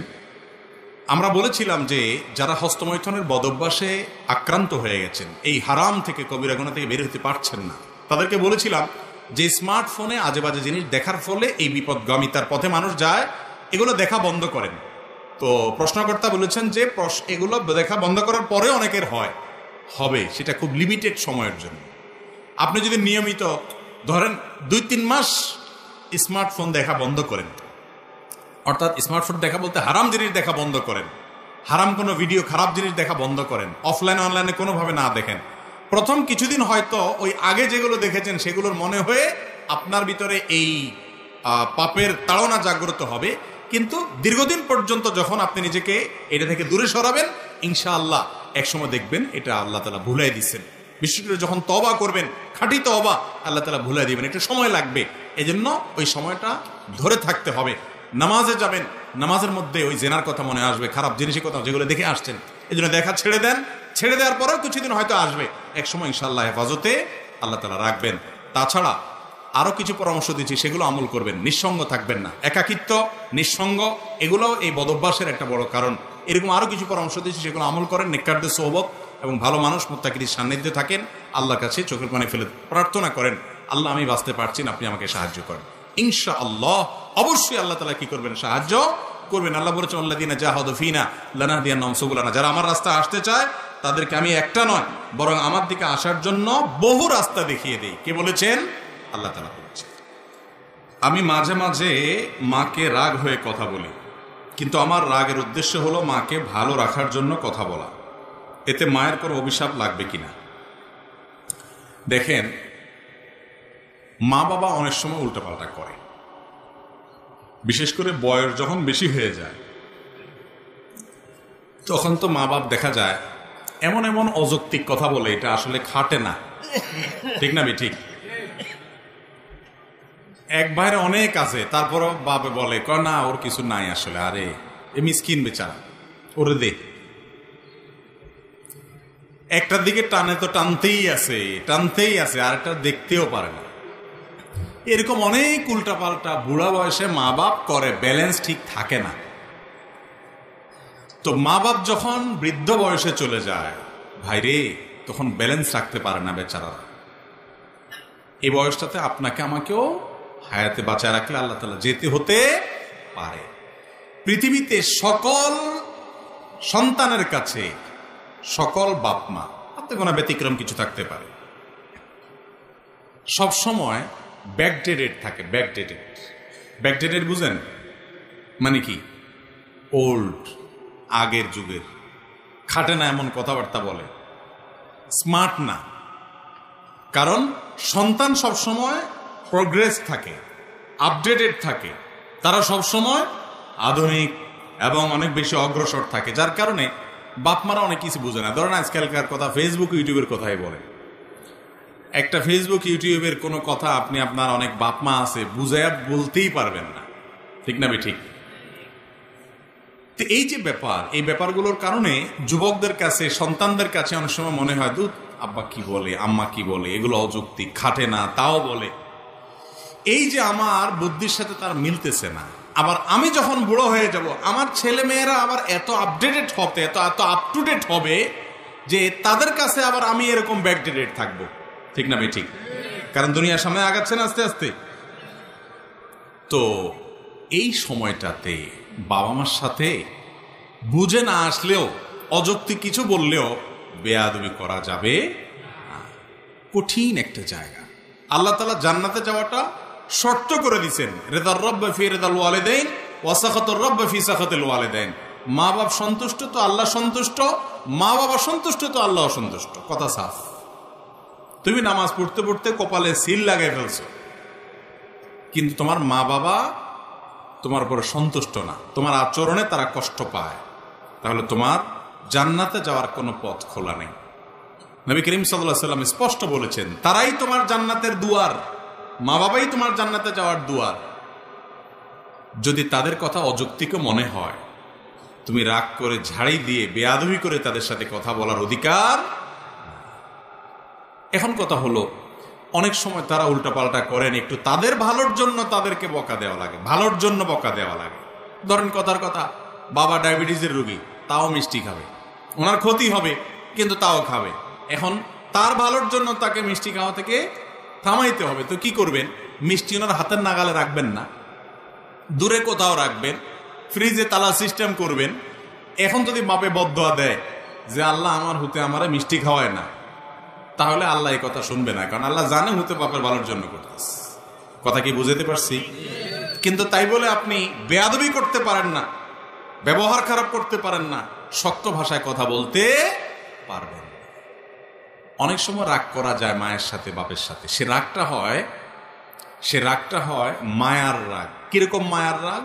আমরা বলেছিলাম যে যারা হস্তমৈথুনের বদভ্যাসে আক্রান্ত হয়ে গেছেন, এই হারাম থেকে কবিরা গুনাহ থেকে বের হতে পারছেন না, তাদেরকে বলেছিলাম যে স্মার্টফোনে আজে বাজে জিনিস দেখার ফলে এই বিপদগামিতার পথে মানুষ যায়, এগুলো দেখা বন্ধ করেন। তো প্রশ্নকর্তা বলেছেন যে এগুলো দেখা বন্ধ করার পরে অনেকের হবে, সেটা খুব লিমিটেড সময়ের জন্য। আপনি যদি নিয়মিত ধরেন 2-3 মাস স্মার্টফোন দেখা বন্ধ করেন, অর্থাৎ স্মার্টফোন দেখা বলতে হারাম জিনিস দেখা বন্ধ করেন, হারাম কোনো ভিডিও খারাপ জিনিস দেখা বন্ধ করেন, অফলাইন অনলাইনে কোনোভাবে না দেখেন, প্রথম কিছুদিন হয়তো ওই আগে যেগুলো দেখেছেন সেগুলোর মনে হয়ে আপনার ভিতরে এই পাপের তাড়না জাগ্রত হবে। কিন্তু দীর্ঘদিন পর্যন্ত যখন আপনি নিজেকে এটা থেকে দূরে সরাবেন, ইনশাআল্লাহ একসময় দেখবেন এটা আল্লাহ তাআলা ভুলাই দিচ্ছেন। বিশেষ করে যখন তওবা করবেন, খাঁটি তওবা, আল্লাহ তাআলা ভুলাই দিবেন। একটু সময় লাগবে, এজন্য ওই সময়টা ধরে থাকতে হবে। নামাজে যাবেন, নামাজের মধ্যে ওই জেনার কথা মনে আসবে, খারাপ জিনিসের কথা যেগুলো দেখে আসছেন, এই জন্য দেখা ছেড়ে দেন। ছেড়ে দেওয়ার পরেও কিছুদিন হয়তো আসবে, এক সময় ইনশাআল্লাহ হেফাজতে আল্লাহ তাআলা রাখবেন। তাছাড়া আরো কিছু পরামর্শ দিচ্ছি, সেগুলো আমল করবেন। নিঃসঙ্গ থাকবেন না, একাকিত্ব, নিঃসঙ্গ, এগুলো এই বদভ্যাসের একটা বড় কারণ। এরকম আরো কিছু পরামর্শ দিচ্ছি, সেগুলো আমল করেন। নেককারদের সোহবত এবং ভালো মানুষ মুত্তাকিদের সান্নিধ্যে থাকেন, আল্লাহর কাছে চোখের পানি ফেলে প্রার্থনা করেন, আল্লাহ আমি বাঁচতে পারছি না, আপনি আমাকে সাহায্য করেন। ইনশাআল্লাহ অবশ্যই আল্লাহ তাআলা কি করবেন? সাহায্য করবেন। আল্লাহ বলেছেন, আল্লাযীনা জাহাদু ফীনা লানাহদিয়ান্নাহুম সুবুলানা, যারা আমার রাস্তায় আসতে চায় তাদেরকে আমি একটা নয় বরং আমার দিকে আসার জন্য বহু রাস্তা দেখিয়ে দেই। কে বলেছেন? আল্লাহ তাআলা বলেছেন। আমি মাঝে মাঝে মাকে রাগ হয়ে কথা বলি, কিন্তু আমার রাগের উদ্দেশ্য হলো মাকে ভালো রাখার জন্য কথা বলা। এতে মায়ের কোনো অভিশাপ লাগবে কিনা? দেখেন, মা বাবা অনেক সময় উল্টাপাল্টা করে, বিশেষ করে বয়স যখন বেশি হয়ে যায় তখন তো মা বাপ দেখা যায় এমন এমন অযৌক্তিক কথা বলে, এটা আসলে খাটে না, ঠিক না ঠিক? এক ভাইয়ের অনেক আছে, তারপরও বাপে বলে না ওর কিছু নাই আসলে, আরে এ মিসকিন বেচারা, ওরে দে। একটার দিকে টানে তো টানতেই আছে, আর একটা দেখতেও পারে না। এরকম অনেক উল্টাপাল্টা বুড়া বয়সে মা বাপ করে, ব্যালেন্স ঠিক থাকে না। তো মা বাপ যখন বৃদ্ধ বয়সে চলে যায় ভাইরে, তখন ব্যালেন্স রাখতে পারে না বেচারা। এই বয়সটাতে আপনাকে আমাকেও হায়াতে বাঁচায় রাখলে আল্লাহ তাআলা যেতে হতে পারে। পৃথিবীতে সকল সন্তানের কাছে, সকল বাপ মা, হাতে গোনা ব্যতিক্রম কিছু থাকতে পারে, সব সময় ব্যাকডেটেড থাকে। ব্যাকডেটেড বুঝেন মানে কি? ওল্ড, আগের যুগের, খাটে না এমন কথাবার্তা বলে, স্মার্ট না। কারণ সন্তান সবসময় প্রোগ্রেস থাকে, আপডেটেড থাকে, তারা সবসময় আধুনিক এবং অনেক বেশি অগ্রসর থাকে, যার কারণে বাপমারা অনেক কিছু বুঝে না। ধরেন আজকালকার কথা ফেসবুক ইউটিউবের কথাই বলে, একটা ফেসবুক ইউটিউবের কোনো কথা আপনি আপনার অনেক বাপমা আছে বুঝাইয়া বলতেই পারবেন না, ঠিক না ঠিক? তো এই যে ব্যাপার, এই ব্যাপারগুলোর কারণে যুবকদের কাছে, সন্তানদের কাছে অনেক সময় মনে হয় দুধ আব্বা কি বলে, আম্মা কি বলে, এগুলো অযৌক্তিক, খাটে না, তাও বলে। এই যে আমার বুদ্ধির সাথে তার মিলতেছে না। আবার আমি যখন বুড়ো হয়ে যাব, আমার ছেলে মেয়েরা আবার এত আপডেটেড হবে, এত আপ টু ডেট হবে যে তাদের কাছে আবার আমি এরকম ব্যাকডেটেড থাকবো, ঠিক না ঠিক? কারণ দুনিয়ার সামনে আগাচ্ছে না আস্তে আস্তে। তো এই সময়টাতে বাবা মার সাথে বুঝে না আসলেও, অযৌক্তিক কিছু বললেও বেয়াদবি করা যাবে না। কঠিন একটা জায়গা। আল্লাহ তাআলা জান্নাতে যাওয়াটা শর্ত করে দিয়েছেন, রিদার রব্বি ফি রিদাল ওয়ালিদাইন ওয়া সাখাতুর রব্বি ফি সাখাতিল ওয়ালিদাইন। মা বাপ সন্তুষ্ট তো আল্লাহ সন্তুষ্ট, মা বাবা সন্তুষ্ট তো আল্লাহ সন্তুষ্ট, কথা সাফ। তুমি নামাজ পড়তে পড়তে কপালে সিল লাগাই ফেলছো, কিন্তু তোমার মা বাবা তোমার উপরে সন্তুষ্ট না, তোমার আচরণে তারা কষ্ট পায়, তাহলে তোমার জান্নাতে যাওয়ার কোনো পথ খোলা নেই। নবী করিম সাল্লাল্লাহু আলাইহি ওয়াসাল্লাম স্পষ্ট বলেছেন, তারাই তোমার জান্নাতের দুয়ার, মা বাবাই তোমার জান্নাতে যাওয়ার দুয়ার। যদি তাদের কথা অযৌক্তিক মনে হয়, তুমি রাগ করে ঝাড়ি দিয়ে বেয়াদবি করে তাদের সাথে কথা বলার অধিকার। এখন কথা হলো, অনেক সময় তারা উল্টাপাল্টা করেন, একটু তাদের ভালোর জন্য তাদেরকে বকা দেওয়া লাগে, ভালোর জন্য বকা দেওয়া লাগে। ধরেন কথার কথা, বাবা ডায়াবেটিসের রোগী, তাও মিষ্টি খাবে, ওনার ক্ষতি হবে কিন্তু তাও খাবে। এখন তার ভালোর জন্য তাকে মিষ্টি খাওয়া থেকে থামাইতে হবে, তো কি করবেন? মিষ্টি ওনার হাতের নাগালে রাখবেন না, দূরে কোথাও রাখবেন, ফ্রিজে তালা সিস্টেম করবেন। এখন যদি বাপে বদদোয়া দেয় যে আল্লাহ আমার হুতে আমারে মিষ্টি খাওয়ায় না, তাহলে আল্লাহ এই কথা শুনবে না, কারণ আল্লাহ জানে হুতে বাপের ভালোর জন্য করতেছে। কথা কি বুঝাতে পারছি? কিন্তু তাই বলে আপনি বেয়াদবি করতে পারেন না, ব্যবহার খারাপ করতে পারেন না, শক্ত ভাষায় কথা বলতে পারবেন। অনেক সময় রাগ করা যায় মায়ের সাথে, বাপের সাথে। সে রাগটা হয় মায়ার রাগ। কিরকম মায়ার রাগ?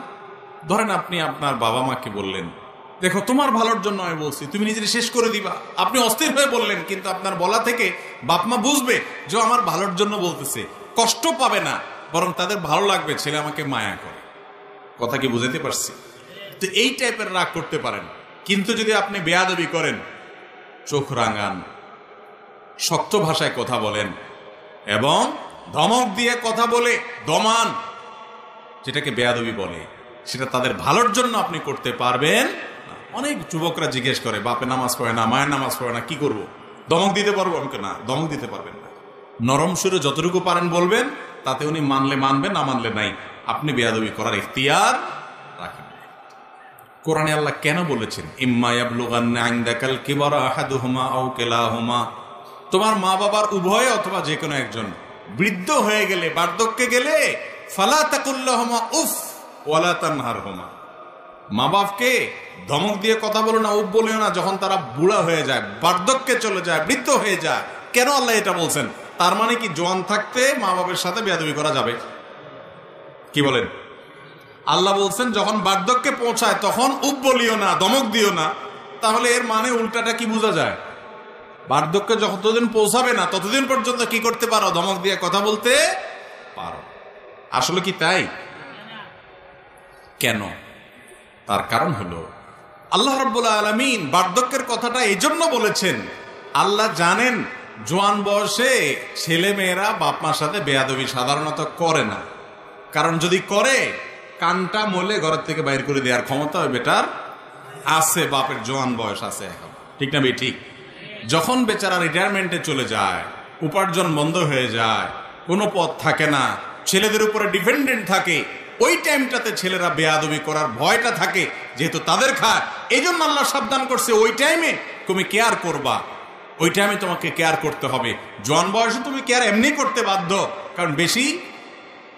ধরেন আপনি আপনার বাবা মাকে বললেন, দেখো তোমার ভালোর জন্য আমি বলছি, তুমি নিজের শেষ করে দিবা। আপনি অস্থির হয়ে বললেন, কিন্তু আপনার বলা থেকে বাপ মা বুঝবে যে আমার ভালোর জন্য বলতেছে, কষ্ট পাবে না, বরং তাদের ভালো লাগবে ছেলে আমাকে মায়া করে। কথা কি বুঝাতে পারছি? তো এই টাইপের রাগ করতে পারেন। কিন্তু যদি আপনি বেয়াদবি করেন, চোখ রাঙান, শক্ত ভাষায় কথা বলেন এবং ধমক দিয়ে কথা বলে দমান, যেটাকে বেয়াদবি বলে, সেটা তাদের ভালোর জন্য আপনি করতে পারবেন। অনেক যুবকরা জিজ্ঞেস করে, বাপে নামাজ পড়ে না, মায়ের নামাজ পড়ে না, কি করব? দমক দিতে পারবো? আমাকে না, দমক দিতে পারবেন না। নরম সুরে যতটুকু পারেন বলবেন, তাতে উনি মানলে মানবেন, না মানলে নাই। আপনি বেয়াদবি করার ইখতিয়ার রাখেন। কোরআনে আল্লাহ কেন বলেছেন, ইম্মা ইয়াবলুগান্না ইনদাকাল কিবারা আহাদুহুমা আও কিলাহুমা, তোমার মা বাবার উভয় অথবা যে কোনো একজন বৃদ্ধ হয়ে গেলে, বার্ধক্যে গেলে, ফালা তাকুল্লাহুমা উফ ওয়ালা তানহারহুমা, মা বাপকে ধমক দিয়ে কথা বলো না, উফ বলিও না, যখন তারা বুড়া হয়ে যায়, বার্ধক্যে চলে যায়, বৃদ্ধ হয়ে যায়। কেন আল্লাহ এটা বলছেন? তার মানে কি জোয়ান থাকতে মা বাবার সাথে বেয়াদবি করা যাবে? কি বলেন? আল্লাহ বলছেন যখন বার্ধক্যে পৌঁছায় তখন উফ বলিও না, ধমক দিও না। তাহলে এর মানে উল্টাটা কি বোঝা যায়? বার্ধক্যে যতদিন পৌঁছাবে না ততদিন পর্যন্ত কি করতে পারো? ধমক দিয়ে কথা বলতে পারো। আসলে কি তাই? কেন? তার কারণ হলো আল্লাহ রাব্বুল আলামিন বার্ধক্যের কথাটা এই জন্য বলেছেন, আল্লাহ জানেন জোয়ান বয়সে ছেলে মেয়েরা বাপ মার সাথে বেয়াদবি সাধারণত করে না। কারণ যদি করে, কানটা মলে ঘরের থেকে বাইর করে দেওয়ার ক্ষমতা ওই বেটার আছে, বাপের জোয়ান বয়স আছে এখন, ঠিক না? ঠিক। যখন বেচারা রিটায়ারমেন্টে চলে যায়, উপার্জন বন্ধ হয়ে যায়, কোনো পথ থাকে না, ছেলেদের উপরে ডিপেন্ডেন্ট থাকে, ওই টাইমটাতে ছেলেরা বেয়াদবি করার ভয়টা থাকে, যেহেতু তাদের খায়। এই জন্য আল্লাহ সাবধান করছে, ওই টাইমে তুমি কেয়ার করবা, ওই টাইমে তোমাকে কেয়ার করতে হবে। জোয়ান বয়সে তুমি কেয়ার এমনি করতে বাধ্য, কারণ বেশি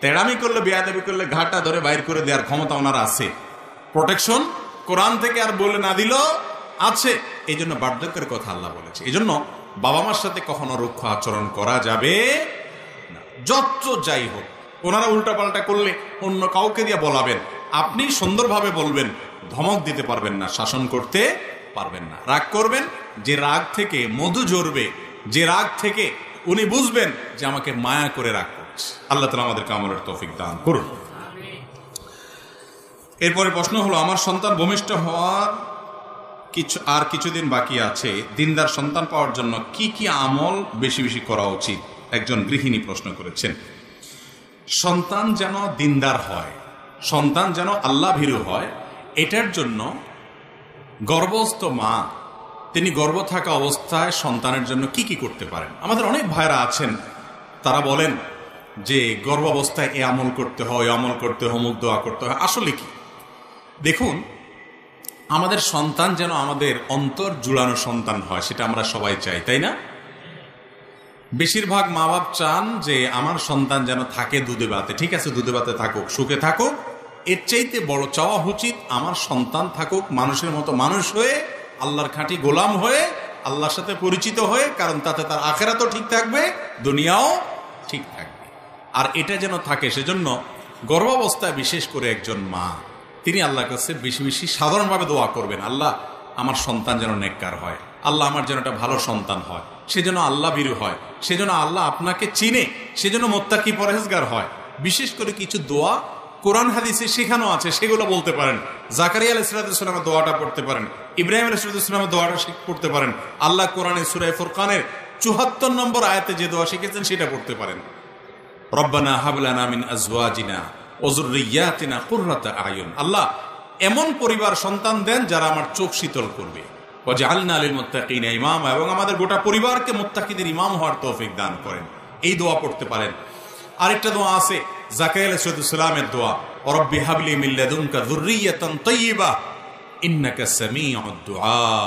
তেড়ামি করলে, বেয়াদবি করলে ঘাটা ধরে বাইর করে দেওয়ার ক্ষমতা ওনার আছে। প্রোটেকশন কোরআন থেকে আর বলে না দিল আছে। এই জন্য বার্ধক্যের কথা আল্লাহ বলেছে। এই জন্য বাবা মার সাথে কখনো রুক্ষ আচরণ করা যাবে না, যত যাই হোক। ওনারা উল্টাপাল্টা করলে অন্য কাউকে দিয়ে বলাবেন, আপনি সুন্দরভাবে বলবেন, ধমক দিতে পারবেন না, শাসন করতে পারবেন না। রাগ করবেন, যে রাগ থেকে মধু ঝরবে, যে রাগ থেকে উনি বুঝবেন যে আমাকে মায়া করে রাগ করছে। আল্লাহ তাআলা আমাদেরকে আমলের তৌফিক দান করুন। এরপরে প্রশ্ন হলো, আমার সন্তান ভূমিষ্ঠ হওয়ার কিছুদিন বাকি আছে, দিনদার সন্তান পাওয়ার জন্য কি কি আমল বেশি বেশি করা উচিত? একজন গৃহিণী প্রশ্ন করেছেন। সন্তান যেন দিনদার হয়, সন্তান যেন আল্লাহ ভীরু হয়, এটার জন্য গর্ভস্থ মা তিনি গর্ভ থাকা অবস্থায় সন্তানের জন্য কি কি করতে পারেন? আমাদের অনেক ভাইরা আছেন, তারা বলেন যে গর্ভাবস্থায় এ আমল করতে হয়, আমল করতে হয়, অমুক দোয়া করতে হয়। আসলে কি? দেখুন, আমাদের সন্তান যেন আমাদের অন্তর জুড়ানো সন্তান হয়, সেটা আমরা সবাই চাই, তাই না? বেশিরভাগ মা বাপ চান যে আমার সন্তান যেন থাকে দুধে ভাতে। ঠিক আছে, দুধে ভাতে থাকুক, সুখে থাকুক। এর চাইতে বড় চাওয়া উচিত আমার সন্তান থাকুক মানুষের মতো মানুষ হয়ে, আল্লাহর খাঁটি গোলাম হয়ে, আল্লাহর সাথে পরিচিত হয়ে, কারণ তাতে তার আখিরাতও ঠিক থাকবে, দুনিয়াও ঠিক থাকবে। আর এটা যেন থাকে, সেজন্য গর্ভাবস্থায় বিশেষ করে একজন মা তিনি আল্লাহর কাছে বেশি বেশি সাধারণভাবে দোয়া করবেন, আল্লাহ আমার সন্তান যেন নেককার হয়, আল্লাহ আমার যেন একটা ভালো সন্তান হয়, সেজন্য আল্লাহ ভীরু হয়, সেজন্য আল্লাহ আপনাকে চিনে, সেজন্য মুত্তাকি পরহেজগার হয়। বিশেষ করে কিছু দোয়া কোরআন হাদিসে শেখানো আছে, সেগুলো বলতে পারেন। জাকারিয়া আলাইহিস সালামের দোয়াটা পড়তে পারেন, ইব্রাহিম আলাইহিস সালামের দোয়াটা পড়তে পারেন। আল্লাহ কোরআনে সূরা ফুরকানের ৭৪ নম্বর আয়াতে যে দোয়া শিখেছেন সেটা পড়তে পারেন। রব্বানা হাব লানা মিন আজওয়াজিনা ওয়া যুররিয়াতিনা কুররাতা আয়ুন। আল্লাহ এমন পরিবার সন্তান দেন যারা আমার চোখ শীতল করবে। ওয়াজআলনা লিল মুত্তাকিনা ইমামা, এবং আমাদের গোটা পরিবারকে মুত্তাকিদের ইমাম হওয়ার তৌফিক দান করেন। এই দোয়া পড়তে পারেন। আরেকটা দোয়া আছে জাকারিয়া আলাইহিস সালামের দোয়া, রব্বি হাবলি মিন লাদুনকা যুররিয়াতান তাইয়্যিবা ইন্নাকা সামিউদ দুআ।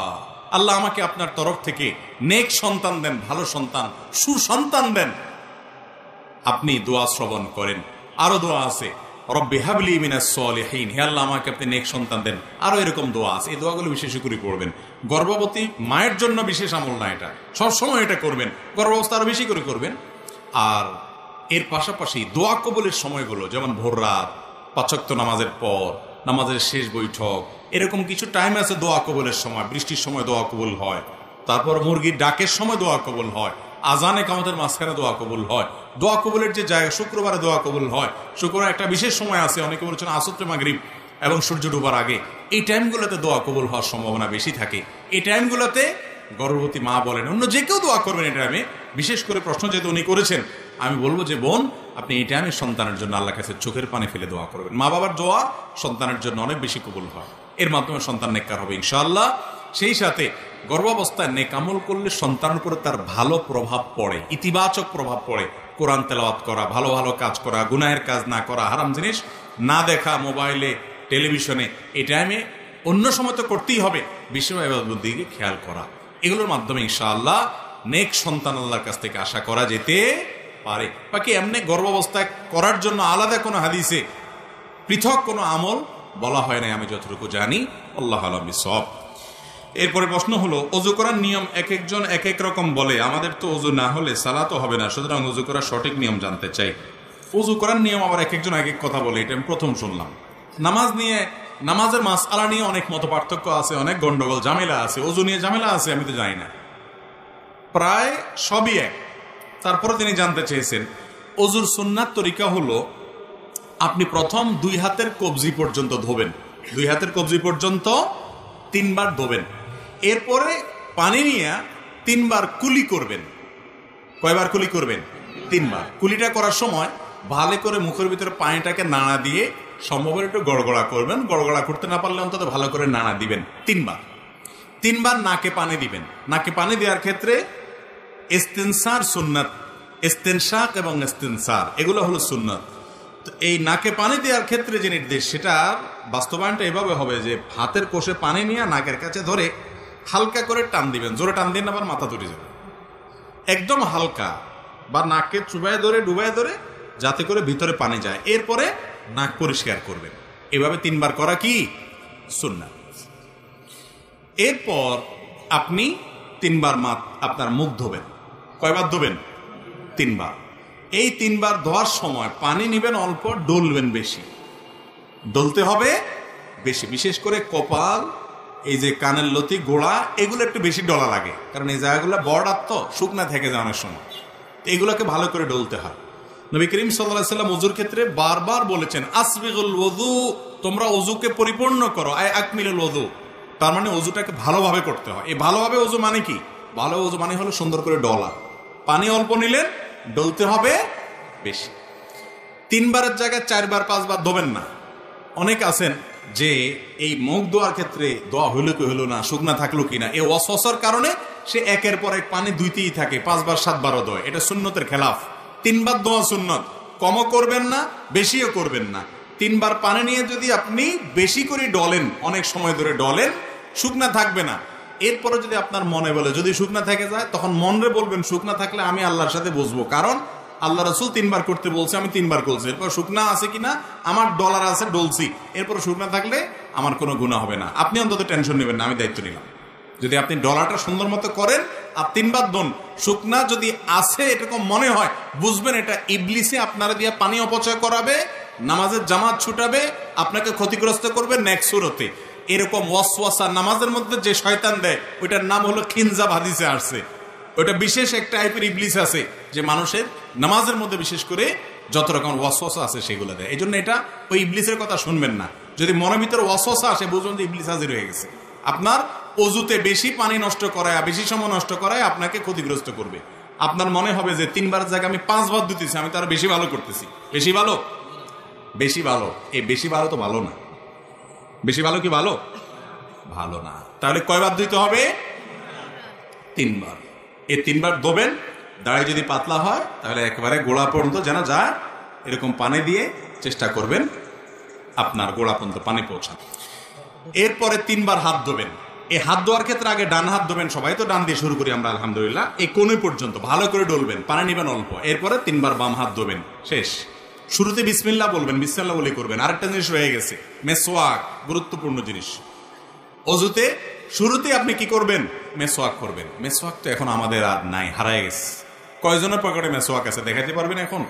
আল্লাহ আমাকে আপনার তরফ থেকে নেক সন্তান দেন, ভালো সন্তান, সুসন্তান দেন। আপনি দোয়া শ্রবণ করেন। আরো দোয়া আছে, রব্বি হাবলি মিনাস সলিহিন, হে আল্লাহ আমাকে আপনি নেক সন্তান দেন। আরো এরকম দোয়া আছে। এই দোয়াগুলো বিশেষ করে পড়বেন। গর্ভবতী মায়ের জন্য বিশেষ আমল না, এটা সবসময় এটা করবেন, গর্ভাবস্থা আরো বেশি করে করবেন। আর এর পাশাপাশি দোয়া কবুলের সময়গুলো, যেমন ভোর রাত, ৫ ওয়াক্ত নামাজের পর, নামাজের শেষ বৈঠক, এরকম কিছু টাইম আছে দোয়া কবুলের সময়। বৃষ্টির সময় দোয়া কবুল হয়, তারপর মুরগির ডাকের সময় দোয়া কবুল হয়, আজানে কামতের মাঝখানে দোয়া কবুল হয়। দোয়া কবুলের যে জায়গা, শুক্রবারে দোয়া কবুল হয়। শুক্রবার একটা বিশেষ সময় আছে, অনেকে বলছেন আসর মাগরিব এবং সূর্য ডুবার আগে। এই টাইমগুলোতে দোয়া কবুল হওয়ার সম্ভাবনা বেশি থাকে। এই টাইমগুলোতে গর্ভবতী মা বলেন, অন্য যে কেউ দোয়া করবেন এই টাইমে। বিশেষ করে প্রশ্ন যেহেতু উনি করেছেন, আমি বলবো যে বোন, আপনি এই টাইমে সন্তানের জন্য আল্লাহর কাছে চোখের পানি ফেলে দোয়া করবেন। মা বাবার দোয়া সন্তানের জন্য অনেক বেশি কবুল হয়, এর মাধ্যমে সন্তান নেককার হবে ইনশাআল্লাহ। সেই সাথে গর্ভাবস্থায় নেক আমল করলে সন্তানের উপরে তার ভালো প্রভাব পড়ে, ইতিবাচক প্রভাব পড়ে। কোরআন তেলাওয়াত করা, ভালো ভালো কাজ করা, গুনাহের কাজ না করা, হারাম জিনিস না দেখা, মোবাইলে টেলিভিশনে, এই টাইমে অন্য সময় তো করতেই হবে, বিষয় ইবাদতের দিকে খেয়াল করা, এগুলোর মাধ্যমে ইনশাআল্লাহ নেক সন্তান আল্লাহর কাছ থেকে আশা করা যেতে পারে। বাকি এমনি গর্ভাবস্থায় করার জন্য আলাদা কোনো হাদিসে পৃথক কোনো আমল বলা হয় না, আমি যতটুকু জানি। আল্লাহ আলাম বিসওয়াব। এরপরে প্রশ্ন হলো, অজু করার নিয়ম এক একজন এক এক রকম বলে, আমাদের তো অজু না হলে সালাতও হবে না, সুতরাং অজু করার সঠিক নিয়ম জানতে চাই। অজু করার নিয়ম আবার এক একজন এক এক কথা বলে, এটা আমি প্রথম শুনলাম। নামাজ নিয়ে নামাজের মাসআলা নিয়ে অনেক মতপার্থক্য আছে, অনেক গন্ডগোল ঝামেলা আছে, ওযু নিয়ে ঝামেলা আছে, আমি তো জানি না, প্রায় সবই এক। তারপরে তিনি জানতে চেয়েছেন ওযুর সুন্নাত তরিকা হলো আপনি প্রথম 2 হাতের কবজি পর্যন্ত ধোবেন, 2 হাতের কবজি পর্যন্ত 3 বার ধোবেন, এরপরে পানি নিয়ে 3 বার কুলি করবেন। কয়বার কুলি করবেন? 3 বার। কুলিটা করার সময় ভালো করে মুখের ভিতরে পানিটাকে নাড়া দিয়ে সম্ভব একটু গড়গড়া করবেন, গড়গড়া করতে না পারলে অন্তত ভালো করে নাড়া দিবেন 3 বার। 3 বার নাকে পানি দিবেন। নাকে পানি দেওয়ার ক্ষেত্রে ইস্তিনসার সুন্নাত, ইস্তেনশাক এবং ইস্তিনসার এগুলো হলো সুন্নাত। তো এই নাকে পানি দেওয়ার ক্ষেত্রে যে নির্দেশ, সেটা বাস্তবায়নটা এভাবে হবে যে হাতের কোষে পানি নিয়ে নাকের কাছে ধরে হালকা করে টান দিবেন, জোরে টান দিন আবার মাথা তুলে যাবে, একদম হালকা, বা নাকে চুবায় ধরে ডুবায় ধরে যাতে করে ভিতরে পানি যায়, এরপরে নাক পরিষ্কার করবেন। এভাবে 3 বার করা কি সুন্নাত। এরপর আপনি 3 বার আপনার মুখ ধোবেন। কয়বার ধোবেন? 3 বার। এই 3 বার ধোয়ার সময় পানি নিবেন অল্প, ডলবেন বেশি, ডলতে হবে বেশি, বিশেষ করে কপাল, এই যে কানের লতি, গোড়া, এগুলো একটু বেশি ডলা লাগে, কারণ এই জায়গাগুলো বর্ডার তো শুকনা থেকে যায় অনেক সময়, এগুলোকে ভালো করে ডলতে হয়। নবী করিম সাল্লাল্লাহু আলাইহি ওয়াসাল্লাম ওযুর ক্ষেত্রে বারবার বলেছেন আসবিগুল ওযু, তোমরা ওযুকে পরিপূর্ণ করো, আই আকমিলুল ওযু, তার মানে ওযুটাকে ভালোভাবে করতে হয়। এই ভালোভাবে ওযু মানে কি? ভালো ওযু মানে হলো সুন্দর করে ডলা, পানি অল্প নিলেন, ডলতে হবে বেশি। 3 বারের জায়গায় 4 বার 5 বার ধোবেন না। অনেক আছেন যে এই মুখ ধোয়ার ক্ষেত্রে দোয়া হইল কি হইল না, শুকনা থাকলো কিনা, এই ওয়াসওয়াসার কারণে সে একের পর এক পানি ধুইতেই থাকে, 5 বার 7 বারও ধোয়, এটা সুন্নতের খেলাফ। 3 বার ধোয়া সুন্নত, কমও করবেন না বেশিও করবেন না। 3 বার পানি নিয়ে যদি আপনি বেশি করে ডলেন, অনেক সময় ধরে ডলেন, শুকনা থাকবে না। এরপরে যদি আপনার মনে বলে যদি শুকনা থেকে যায়, তখন মনরে বলবেন শুকনা থাকলে আমি আল্লাহর সাথে বসবো, কারণ আল্লাহ রাসূল 3 বার করতে বলছে, আমি 3 বার করছি, এরপর শুকনা আছে কিনা আমার ডলার আছে, ডলছি, এরপর শুকনা থাকলে আমার কোনো গুনাহ হবে না। আপনি অন্তত টেনশন নেবেন না, আমি দায়িত্ব নিলাম। যদি আপনি ডলারটা সুন্দর মতো করেন আর 3 বার দন, শুকনা যদি আছে এরকম মনে হয়, বুঝবেন এটা ইবলিসে আপনারা দিয়ে পানি অপচয় করাবে, নামাজের জামাত ছুটাবে, আপনাকে ক্ষতিগ্রস্ত করবে নেক্সট সুরতে। এরকম ওয়াসওয়াসা নামাজের মধ্যে যে শয়তান দেয়, ওইটার নাম হলো খিনজাব, হাদিসে আসছে। ওইটা বিশেষ এক টাইপের ইবলিস আছে যে মানুষের নামাজের মধ্যে বিশেষ করে যত রকম ওয়াসওয়াসা আছে সেগুলো দেয়। এই জন্য এটা ওই ইবলিসের কথা শুনবেন না। যদি মনের ভিতরে ওয়াসওয়াসা আসে, বুঝবেন যে ইবলিস হাজির হয়ে গেছে। আপনার ওযুতে বেশি পানি নষ্ট করায়, বেশি সময় নষ্ট করায় আপনাকে ক্ষতিগ্রস্ত করবে। আপনার মনে হবে যে 3 বারের জায়গায় আমি 5 বার দিতেছি, আমি তার বেশি ভালো করতেছি। বেশি ভালো, বেশি ভালো, এই বেশি ভালো তো ভালো না। বেশি ভালো কি ভালো? ভালো না। তাহলে কয়বার দিতে হবে? 3 বার। এই 3 বার ধোবেন। দাড়ি যদি পাতলা হয় তাহলে একেবারে গোড়া পর্যন্ত যেন যায়, এরকম পানি দিয়ে চেষ্টা করবেন আপনার গোড়া পর্যন্ত পানি পৌঁছান। এরপরে 3 বার হাত ধোবেন। এই হাত ধোয়ার ক্ষেত্রে আগে ডান হাত ধোবেন, সবাই তো ডান দিয়ে শুরু করি আমরা আলহামদুলিল্লাহ। এই কোণে পর্যন্ত ভালো করে ডলবেন, পানি নেবেন অল্প, এরপরে 3 বার বাম হাত ধোবেন, শেষ। শুরুতে বিসমিল্লাহ বলবেন, বিসমিল্লাহ বলে করবেন। আরেকটা জিনিস রয়ে গেছে, মেসওয়াক, গুরুত্বপূর্ণ জিনিস। অজুতে শুরুতে আপনি কি করবেন? মেসওয়াক করবেন। মেসওয়াক তো এখন আমাদের আর নাই, হারায় গেছে। কয়জনের পকেটে মেসওয়াক আছে দেখাতে পারবেন এখন?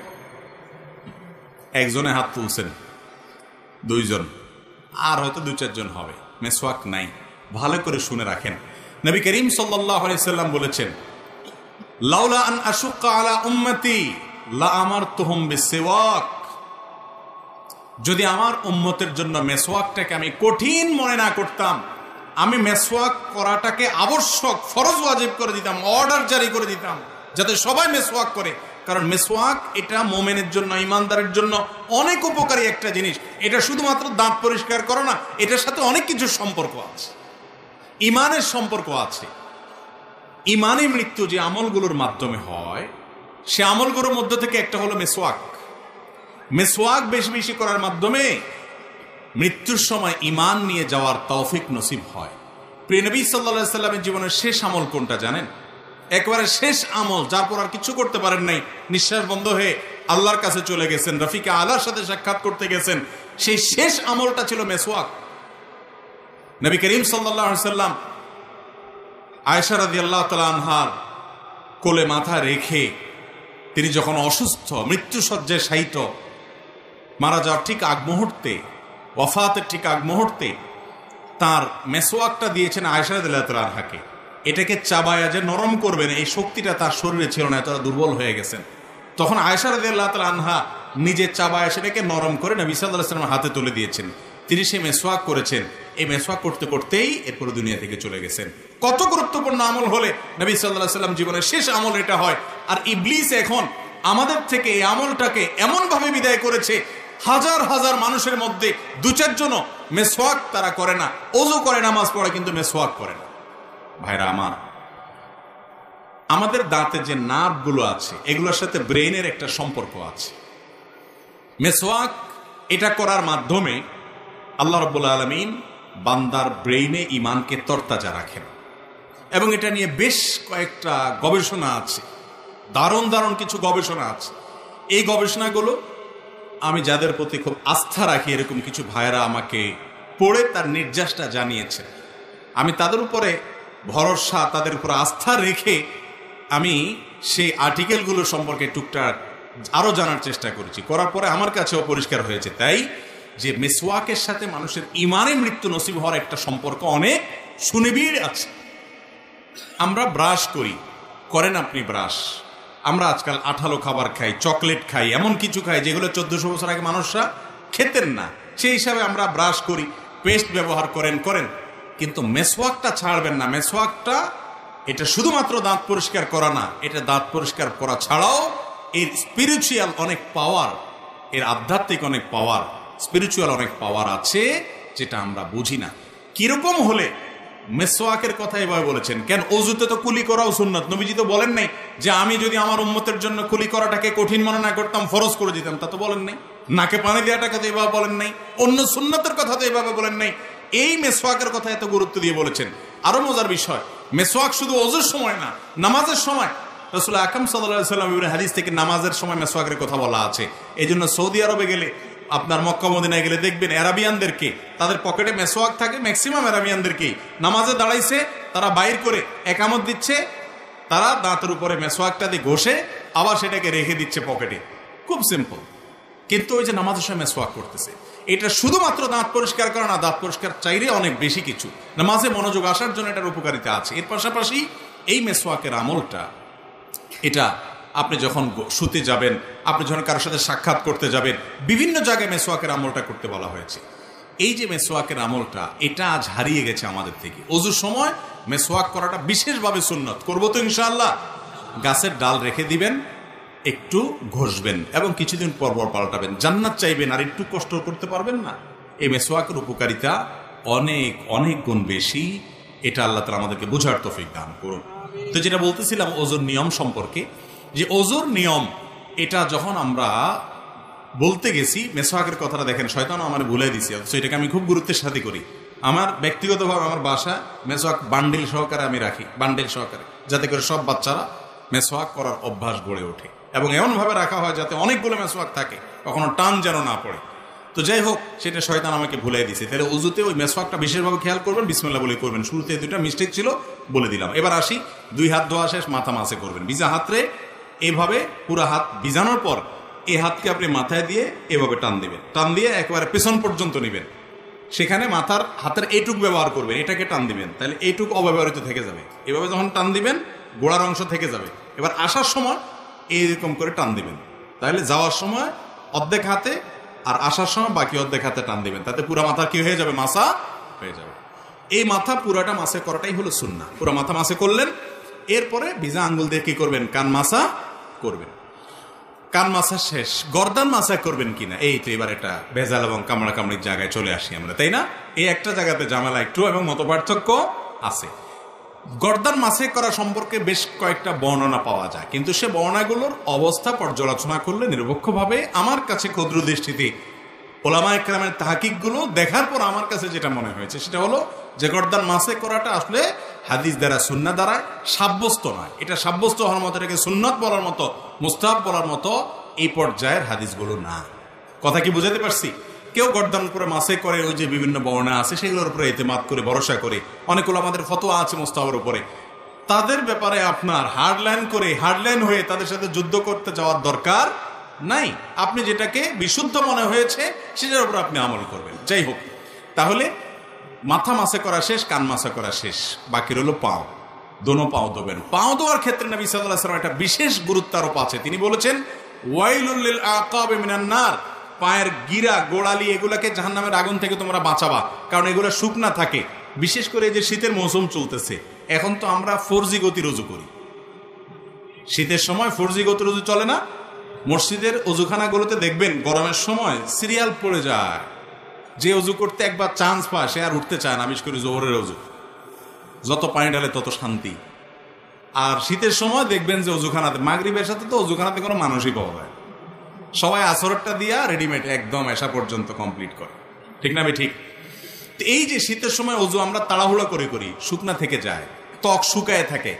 একজনে হাত তুলছেন, 2 জন, আর হয়তো 2-4 জন হবে। মেসওয়াক নাই। ভালো করে শুনে রাখেন, নবী করিম সাল্লাল্লাহু আলাইহি সাল্লাম বলেছেন, লাউলা আন আশুক্কা আলা উম্মতি লা আমারতুহুম বিসওয়াক। যদি আমার উম্মতের জন্য মেসওয়াকটাকে আমি কঠিন মনে না করতাম, আমি মেসওয়াক করাটাকে আবশ্যক, ফরজ ওয়াজিব করে দিতাম, অর্ডার জারি করে দিতাম যাতে সবাই মেসওয়াক করে। কারণ মেসওয়াক এটা মুমিনের জন্য, ইমানদারের জন্য অনেক উপকারী একটা জিনিস। এটা শুধুমাত্র দাঁত পরিষ্কার করো না, এটার সাথে অনেক কিছু সম্পর্ক আছে, ইমানের সম্পর্ক আছে। ইমানি মৃত্যু যে আমলগুলোর মাধ্যমে হয়, সে আমলগুলোর মধ্যে থেকে একটা হলো মেসওয়াক। মেসওয়াক বেশি বেশি করার মাধ্যমে মৃত্যুর সময় ইমান নিয়ে যাওয়ার তৌফিক নসিব হয়। প্রিয় নবী সাল্লাল্লাহু আলাইহি সাল্লামের জীবনের শেষ আমল কোনটা জানেন? একবারে শেষ আমল, যার পর আর কিছু করতে পারেন নাই, নিঃশ্বাস বন্ধ হয়ে আল্লাহর কাছে চলে গেছেন, রফিকে আলার সাথে সাক্ষাৎ করতে গেছেন, সেই শেষ আমলটা ছিল মেসওয়াক। নবী করিম সাল্লাল্লাহু আলাইহি সাল্লাম আয়েশা রাদিয়াল্লাহু তাআলা আনহার কোলে মাথা রেখে তিনি যখন অসুস্থ, মৃত্যুসজ্জায় শায়িত, মারা যাওয়ার ঠিক আগ মুহূর্তে ওয়াফাতের ঠিক আগ মুহূর্তে তার মেসওয়াকটা দিয়েছেন আয়েশা রাদিয়াল্লাহু তাআলা আনহাকে। এটাকে চাবায়া যে নরম করবেন এই শক্তিটা তার শরীরে ছিল না, এতটা দুর্বল হয়ে গেছেন। তখন আয়েশা রাদিয়াল্লাহু তাআলা আনহা নিজে চাবায়া সেটাকে নরম করে নবী সাল্লাল্লাহু আলাইহি ওয়াসাল্লামের হাতে তুলে দিয়েছেন। তিনি সে মেসওয়াক করেছেন। এই মেসওয়াক করতে করতেই এরপর দুনিয়া থেকে চলে গেছেন। কত গুরুত্বপূর্ণ আমল হলে নবী সাল্লাল্লাহু আলাইহি ওয়াসাল্লাম জীবনের শেষ আমল এটা হয়। আর ইবলিস এখন আমাদের থেকে এই আমলটাকে এমনভাবে বিদায় করেছে, হাজার হাজার মানুষের মধ্যে দু চারজনও মেসওয়াক তারা করে না, ওযু করে নামাজ পড়ে কিন্তু মেসওয়াক করে না। ভাইরা আমার, আমাদের দাঁতে যে নার্ভগুলো আছে এগুলোর সাথে ব্রেইনের একটা সম্পর্ক আছে। মেসওয়াক এটা করার মাধ্যমে আল্লাহ রাব্বুল আলামিন বান্দার ব্রেইনে ঈমানকে তরতাজা রাখেন এবং এটা নিয়ে বেশ কয়েকটা গবেষণা আছে, দারুণ দারুণ কিছু গবেষণা আছে। এই গবেষণাগুলো আমি যাদের প্রতি খুব আস্থা রাখি এরকম কিছু ভাইয়েরা আমাকে পড়ে তার নির্যাসটা জানিয়েছেন। আমি তাদের উপরে ভরসা, তাদের উপর আস্থা রেখে আমি সেই আর্টিকেলগুলো সম্পর্কে টুকটাক আরও জানার চেষ্টা করেছি। করার পরে আমার কাছেও পরিষ্কার হয়েছে তাই যে মেসওয়াকের সাথে মানুষের ঈমানে মৃত্যু নসিব হওয়ার একটা সম্পর্ক অনেক সুনিবিড় আছে। আমরা ব্রাশ করেন আপনি ব্রাশ, আমরা আজকাল আঠালো খাবার খাই, চকলেট খাই, এমন কিছু খাই যেগুলো 1400 বছর আগে মানুষরা খেতেন না। সেই হিসাবে আমরা ব্রাশ করি, পেস্ট ব্যবহার করেন, কিন্তু মেসওয়াকটা ছাড়বেন না। মেসওয়াকটা এটা শুধুমাত্র দাঁত পরিষ্কার করা না, এটা দাঁত পরিষ্কার করা ছাড়াও এর স্পিরিচুয়াল অনেক পাওয়ার, এর আধ্যাত্মিক অনেক পাওয়ার, স্পিরিচুয়াল অনেক পাওয়ার আছে যেটা আমরা বুঝি না। কিরকম হলে মেসওয়াকের কথা এভাবে বলেছেন? কেন ওযুতে তো কুলি করাও সুন্নাত। নবীজি তো বলেন নাই যে আমি যদি আমার উম্মতের জন্য কুলি করাটাকে কঠিন মনে না করতাম ফরজ করে দিতাম, তা তো বলেন নাই। নাকে পানি দেওয়াটাকে তো এভাবে বলেন নাই, অন্য সুন্নাতের কথা তো এভাবে বলেন নাই। এই মেসওয়াকের কথা এত গুরুত্ব দিয়ে বলেছেন। আরো মজার বিষয়, মেসওয়াক শুধু ওযুর সময় না, নামাজের সময় রাসূল আকরাম সাল্লাল্লাহু আলাইহি ওয়াসাল্লাম ইবনে হাদিস থেকে নামাজের সময় মেসওয়াকের কথা বলা আছে। এই জন্য সৌদি আরবে গেলে, আপনার মক্কা মদিনায় গেলে দেখবেন আরাবিয়ানদেরকে তাদের পকেটে মেসওয়াক থাকে, ম্যাক্সিমাম আরাবিয়ানদেরকেই। নামাজে দাঁড়াইছে, তারা বাইর করে একামত দিচ্ছে, তারা দাঁতের উপরে মেসওয়াকটা দিয়ে ঘষে আবার সেটাকে রেখে দিচ্ছে পকেটে। খুব সিম্পল। কিন্তু ওই যে নামাজের সময় মেসওয়াক করতেছে, এটা শুধুমাত্র দাঁত পরিষ্কার করা না, দাঁত পরিষ্কার চাইলে অনেক বেশি কিছু, নামাজে মনোযোগ আসার জন্য এটার উপকারিতা আছে। এর পাশাপাশি এই মেসওয়াকের আমলটা, এটা আপনি যখন শুতে যাবেন, আপনি যখন কারোর সাথে সাক্ষাৎ করতে যাবেন, বিভিন্ন জায়গায় মেসওয়াকের আমলটা করতে বলা হয়েছে। এই যে মেসওয়াকের আমলটা, এটা আজ হারিয়ে গেছে আমাদের থেকে। ওযুর সময় মেসওয়াক করাটা বিশেষভাবে সুন্নত। করবো তো ইনশাআল্লাহ। গাছের ডাল রেখে দিবেন, একটু ঘষবেন এবং কিছুদিন পর পর পাল্টাবেন। জান্নাত চাইবেন আর একটু কষ্ট করতে পারবেন না? এই মেসওয়াকের উপকারিতা অনেক অনেক গুণ বেশি। এটা আল্লাহ তাআলা আমাদেরকে বোঝার তৌফিক দান করুন। তো যেটা বলতেছিলাম ওযুর নিয়ম সম্পর্কে, যে ওযুর নিয়ম এটা যখন আমরা বলতে গেছি, মেসওয়াকের কথাটা দেখেন শয়তানও আমার ভুলে দিছি, অথচ এটাকে আমি খুব গুরুত্বের সাথে করি। আমার ব্যক্তিগতভাবে আমার বাসা মেসওয়াক বান্ডিল সহকারে আমি রাখি, বান্ডিল সহকারে, যাতে করে সব বাচ্চারা মেসওয়াক করার অভ্যাস গড়ে ওঠে। এবং এমনভাবে রাখা হয় যাতে অনেকগুলো মেসওয়াক থাকে, কখনো টান যেন না পড়ে। তো যাই হোক, সেটা শয়তান আমাকে ভুলাই দিছে। তাহলে ওযুতে ওই মেসওয়াকটা বিশেষভাবে খেয়াল করবেন, বিসমিল্লাহ বলে করবেন। শুরুতে দুইটা মিস্টেক ছিল, বলে দিলাম। এবার আসি, 2 হাত ধোয়া শেষ, মাথা মাসে করবেন। ভিজা হাতরে এভাবে পুরো হাত ভিজানোর পর এই হাতকে আপনি মাথায় দিয়ে এভাবে টান দিবেন, টান দিয়ে একেবারে পেছন পর্যন্ত নেবেন। সেখানে মাথার হাতের এইটুক ব্যবহার করবেন, এটাকে টান দিবেন, তাহলে এইটুক অব্যবহৃত থেকে যাবে। এভাবে যখন টান দিবেন গোড়ার অংশ থেকে যাবে। এবার আসার সময় এইরকম করে টান দিবেন, তাহলে যাওয়ার সময় অর্ধেক হাতে আর আসার সময় বাকি অর্ধেক হাতে টান দিবেন, তাতে পুরো মাথা কি হয়ে যাবে? মাসা হয়ে যাবে। এই মাথা পুরাটা মাসে করাটাই হলো সুন্নাহ। পুরো মাথা মাসে করলেন, এরপরে ভিজা আঙ্গুল দিয়ে কি করবেন? কান মাসা করবেন। কান মাসা শেষ, গর্দান মাসা করবেন কিনা, এই তো এবার একটা ভেজাল এবং কামড়া কামড়ির জায়গায় চলে আসি আমরা, তাই না? এই একটা জায়গাতে ঝামেলা একটু এবং মতপার্থক্য আছে। গর্দান মাসে করা সম্পর্কে বেশ কয়েকটা বর্ণনা পাওয়া যায়, কিন্তু সে বর্ণনাগুলোর অবস্থা পর্যালোচনা করলে নিরপেক্ষভাবে আমার কাছে ক্ষুদ্র দৃষ্টিতে ওলামায়ে কেরামের তাহকিকগুলো দেখার পর আমার কাছে যেটা মনে হয়েছে সেটা হলো যে গর্দান মাসে করাটা আসলে হাদিস দ্বারা সুন্নাহ দ্বারা সাব্যস্ত নয়। এটা সাব্যস্ত হওয়ার মতো, এটাকে সুন্নাত বলার মতো, মুস্তাহাব বলার মতো এই পর্যায়ের হাদিসগুলো না। কথা কি বুঝাতে পারছি? কেউ গর্দান করে মাসে করে, ওই যে বিভিন্ন বর্ণনা আছে সেগুলোর উপরে ইতিমাদ করে ভরসা করে, অনেকগুলো আমাদের ফতোয়া আছে মুস্তাহাবের উপরে, তাদের ব্যাপারে আপনার হার্ডলাইন হয়ে তাদের সাথে যুদ্ধ করতে যাওয়ার দরকার নাই। আপনি যেটাকে বিশুদ্ধ মনে হয়েছে সেটার উপর আপনি আমল করবেন। যাই হোক, তাহলে মাথা মাসে করা শেষ, কান মাসে করা শেষ, বাকি রইল পাও। দোনো পাও দেবেন। পাও দেওয়ার ক্ষেত্রে নবী সাল্লাল্লাহু আলাইহি ওয়াসাল্লাম একটা বিশেষ গুরুত্ব আরোপ আছে। তিনি বলেছেন ওয়াইলুল লিল আকাবি মিনান নার, পায়ের গিরা গোড়ালি এগুলাকে জাহান্নামের আগুন থেকে তোমরা বাঁচাবা, কারণ এগুলো শুকনা থাকে। বিশেষ করে এই যে শীতের মৌসুম চলতেছে, এখন তো আমরা 4G গতি রুজু করি। শীতের সময় 4G গতি রুজু চলে না। মসজিদের অজুখানাগুলোতে দেখবেন গরমের সময় সিরিয়াল পড়ে যায়। যে অজু করতে একবার চান্স পায় সে আর উঠতে চায় না, বিশেষ করে জোহরের অজু। যত পানি ঢালে তত শান্তি। আর শীতের সময় দেখবেন যে অজুখানাতে, মাগরিবের সাথে তো অজুখানাতে কোনো মানুষই পাওয়া যায়, সবাই আসরটা দিয়া রেডিমেড একদম এসা পর্যন্ত কমপ্লিট করে, ঠিক না ভাই? ঠিক। এই যে শীতের সময় অজু আমরা তাড়াহুড়া করে করি, শুকনা থেকে যায়, ত্বক শুকায় থাকে।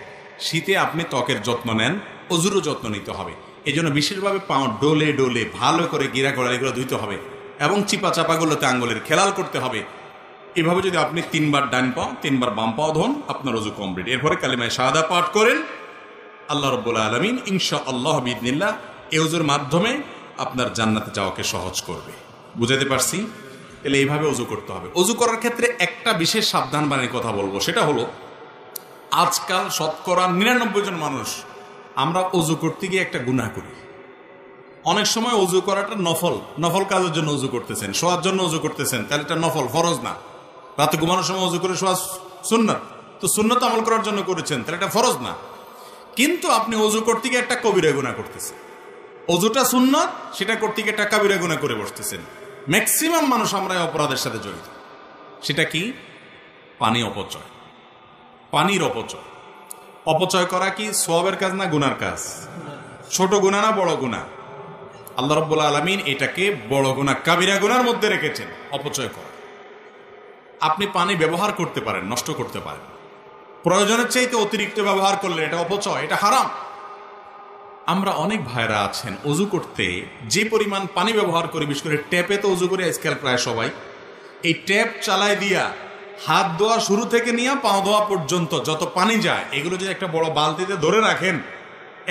শীতে আপনি ত্বকের যত্ন নেন, অজুরও যত্ন নিতে হবে। এই জন্য বিশেষভাবে পাও ডোলে ডোলে ভালো করে গিরা গোড়ালিগুলো ধুইতে হবে এবং চিপা চাপাগুলোতে আঙ্গুলের খেলাল করতে হবে। এভাবে যদি আপনি 3 বার ডান পাও 3 বার বাম পাও ধোন, আপনার ওযু কমপ্লিট। এরপরে কালিমায়ে শাহাদা পাঠ করেন। আল্লাহ রাব্বুল আলামিন ইনশাআল্লাহ বিইذনিল্লাহ এই ওযুর মাধ্যমে আপনার জান্নাতে যাওয়াকে সহজ করবে। বুঝাতে পারছি? তাহলে এইভাবে ওযু করতে হবে। ওযু করার ক্ষেত্রে একটা বিশেষ সাবধান বাণীর কথা বলবো, সেটা হলো আজকাল শতকরা 99 জন মানুষ আমরা ওযু করতে গিয়ে একটা গুনাহ করি। অনেক সময় ওযু করাটা নফল কাজের জন্য ওযু করতেছেন, শোয়ার জন্য ওযু করতেছেন, তাহলে এটা নফল, ফরজ না। রাতে ঘুমানোর সময় ওযু করে শোয়া সুন্নাত, তো সুন্নাত আমল করার জন্য করেছেন, তাহলে এটা ফরজ না। কিন্তু আপনি ওযু করতে গিয়ে একটা কবিরা গুনাহ করতেছেন। ওযুটা সুন্নাত, সেটা করতে গিয়ে একটা কবিরা গুনাহ করে বসতেছেন। ম্যাক্সিমাম মানুষ আমরা এই অপরাধের সাথে জড়িত। সেটা কি? পানি অপচয়। পানির অপচয়। অপচয় করা কি সওয়াবের কাজ না গুনার কাজ? ছোট গুনাহ না বড় গুনাহ? আল্লাহ রাব্বুল আলামিন এটাকে বড় গুনাহ, কাবিরা গুনার মধ্যে রেখেছেন, অপচয় করা। আপনি পানি ব্যবহার করতে পারেন, নষ্ট করতে পারেন, প্রয়োজনের চাইতে অতিরিক্ত ব্যবহার করলে এটা অপচয়, এটা হারাম। আমরা অনেক ভাইরা আছেন ওযু করতে যে পরিমাণ পানি ব্যবহার করি, বিশেষ করে ট্যাপে তো ওযু করি আজকাল প্রায় সবাই। এই ট্যাপ চালায় দিয়া হাত ধোয়া শুরু থেকে নিয়ে পা ধোয়া পর্যন্ত যত পানি যায়, এগুলো যদি একটা বড় বালতিতে ধরে রাখেন,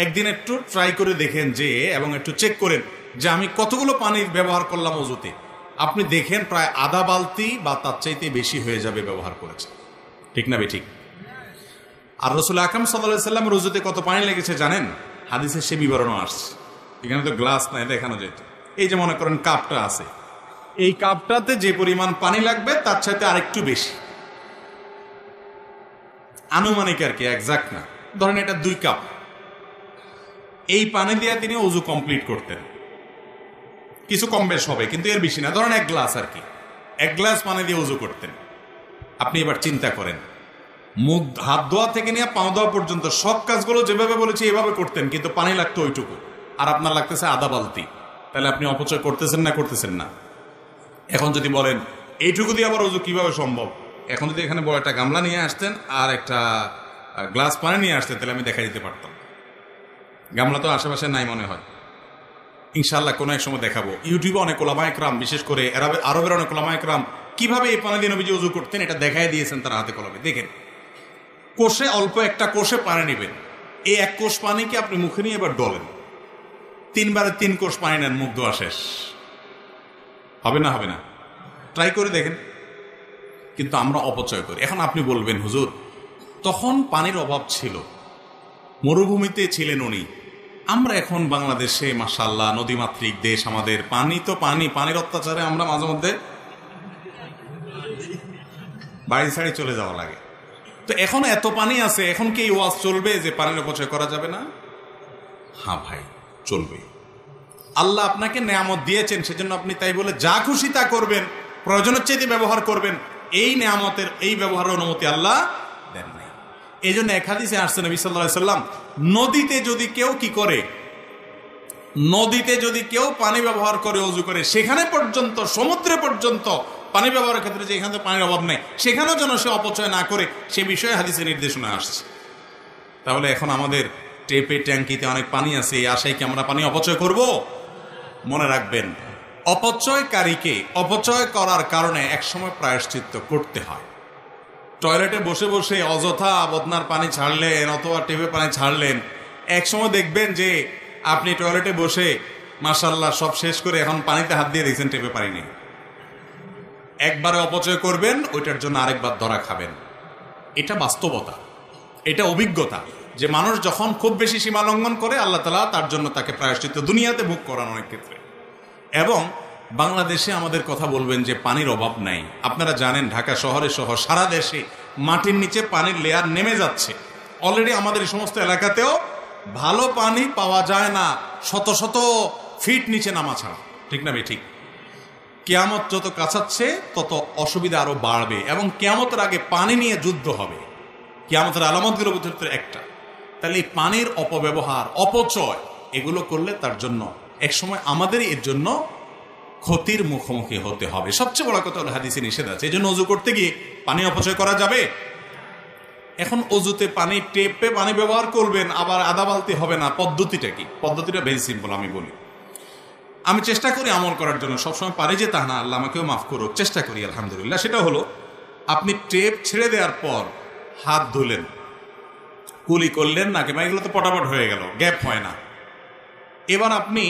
একদিন একটু ট্রাই করে দেখেন যে, এবং একটু চেক করেন যে আমি কতগুলো পানি ব্যবহার করলাম ওযুতে। আপনি দেখেন প্রায় আধা বালতি বা তার চাইতে বেশি হয়ে যাবে ব্যবহার করেছে, ঠিক না ঠিক? আর রাসূল আকরাম সাল্লাল্লাহু আলাইহি ওয়াসাল্লামের ওযুতে কত পানি লেগেছে জানেন? হাদিসে সে বিবরণও আসছে। এখানে তো গ্লাস নাই, দেখানো যেত। এই যে মনে করেন কাপটা আছে, এই কাপটাতে যে পরিমাণ পানি লাগবে তার চাইতে আরেকটু বেশি, আনুমানিক আর কি, একজাক্ট না। ধরেন এটা 2 কাপ, এই পানি দিয়ে তিনি ওযু কমপ্লিট করতেন। কিছু কম বেশ হবে, কিন্তু এর বেশি না। ধরেন 1 গ্লাস আর কি, 1 গ্লাস পানি দিয়ে ওযু করতেন। আপনি এবার চিন্তা করেন, মুখ হাত ধোয়া থেকে নিয়ে পা ধোয়া পর্যন্ত সব কাজগুলো যেভাবে বলেছি এভাবে করতেন, কিন্তু পানি লাগতো ওইটুকু, আর আপনার লাগতেছে আধা বালতি। তাহলে আপনি অপচয় করতেছেন না করতেছেন না? এখন যদি বলেন এইটুকু দিয়ে আবার ওযু কিভাবে সম্ভব, এখন যদি এখানে বড় একটা গামলা নিয়ে আসতেন আর একটা গ্লাস পানি নিয়ে আসতেন, তাহলে আমি দেখা দিতে পারতাম। গামলা তো আশেপাশে নাই মনে হয়, ইনশাআল্লাহ কোনো এক সময় দেখাবো। ইউটিউবে অনেক ওলামা একরাম, বিশেষ করে আরবের অনেক ওলামা একরাম কিভাবে এই পানি দিয়ে নবীজি ওযু করতেন এটা দেখাই দিয়েছেন তারা হাতে কলমে। দেখেন, কোষে অল্প একটা কোষে পানি নেবেন, এই 1 কোষ পানিকে আপনি মুখে নিয়ে এবার ডলেন, 3 বারে 3 কোষ পানি নেন, মুখ ধোয়া শেষ। হবে না? হবে না? ট্রাই করে দেখেন। কিন্তু আমরা অপচয় করি। এখন আপনি বলবেন হুজুর, তখন পানির অভাব ছিল, মরুভূমিতে ছিলেন উনি, আমরা এখন বাংলাদেশে মাশাআল্লাহ নদীমাতৃক দেশ, আমাদের পানি তো পানি, পানির অত্যাচারে আমরা মাঝে মধ্যে বাড়ি ছাড়ি চলে যাওয়া লাগে। তো এখন এত পানি আছে, এখন কি এই ওয়াজ চলবে যে পানির অপচয় করা যাবে না? হ্যাঁ ভাই, চলবে। আল্লাহ আপনাকে নেয়ামত দিয়েছেন, সেজন্য আপনি তাই বলে যা খুশি তা করবেন, প্রয়োজনের চাইতে ব্যবহার করবেন, এই নেয়ামতের এই ব্যবহারের অনুমতি আল্লাহ দেন নাই। এই জন্য এক হাদিসে আসছে নবী সাল্লাল্লাহু আলাইহি ওয়াসাল্লাম, নদীতে যদি কেউ কি করে, নদীতে যদি কেউ পানি ব্যবহার করে ওযু করে, সেখানে পর্যন্ত, সমুদ্রে পর্যন্ত পানি ব্যবহারের ক্ষেত্রে যে এখানে পানির অভাব নেই, সেখানেও যেন সে অপচয় না করে, সে বিষয়ে হাদিসে নির্দেশনা আসছে। তাহলে এখন আমাদের টেপে ট্যাঙ্কিতে অনেক পানি আছে, এই আশায় কি আমরা পানি অপচয় করব? মনে রাখবেন, অপচয়কারীকে অপচয় করার কারণে একসময় প্রায়শ্চিত্ত করতে হয়। টয়লেটে বসে বসে অযথা বদনার পানি ছাড়লেন অথবা টেপে পানি ছাড়লেন, একসময় দেখবেন যে আপনি টয়লেটে বসে মাশাআল্লাহ সব শেষ করে এখন পানিতে হাত দিয়ে দিয়েছেন, টেপে পানি নেই। একবারে অপচয় করবেন, ওইটার জন্য আরেকবার ধরা খাবেন। এটা বাস্তবতা, এটা অভিজ্ঞতা যে মানুষ যখন খুব বেশি সীমা লঙ্ঘন করে আল্লাহ তাআলা তার জন্য তাকে প্রায়শ্চিত্ত দুনিয়াতে ভোগ করান অনেক ক্ষেত্রে। এবং বাংলাদেশে আমাদের কথা বলবেন যে পানির অভাব নাই। আপনারা জানেন ঢাকা শহরে সহ সারা দেশে মাটির নিচে পানির লেয়ার নেমে যাচ্ছে। অলরেডি আমাদের এই সমস্ত এলাকাতেও ভালো পানি পাওয়া যায় না, শত শত ফিট নিচে নামা ছাড়া। ঠিক না ঠিক? কিয়ামত যত কাছাচ্ছে তত অসুবিধা আরো বাড়বে, এবং কিয়ামতের আগে পানি নিয়ে যুদ্ধ হবে। কিয়ামতের আলামতগুলোর ভিতরে একটা। তাহলে এই পানির অপব্যবহার, অপচয় এগুলো করলে তার জন্য একসময় আমাদেরই এর জন্য ক্ষতির মুখোমুখি হতে হবে। সবচেয়ে বড় কথা হলো হাদিসে নিষেধ আছে, এই জন্য অজু করতে গিয়ে পানি অপচয় করা যাবে। এখন অজুতে পানি টেপে পানি ব্যবহার করবেন, আবার আধা বালতি হবে না। পদ্ধতিটা কি? পদ্ধতিটা ভেরি সিম্পল, আমি বলি। আমি চেষ্টা করি আমল করার জন্য, সবসময় পারি যে তা না, আল্লাহ আমাকেও মাফ করুক, চেষ্টা করি আলহামদুলিল্লাহ। সেটা হলো আপনি টেপ ছেড়ে দেওয়ার পর হাত ধুলেন, কুলি করলেন, নাকি এগুলো তো পটাপট হয়ে গেল, গ্যাপ হয় না। এবার আপনি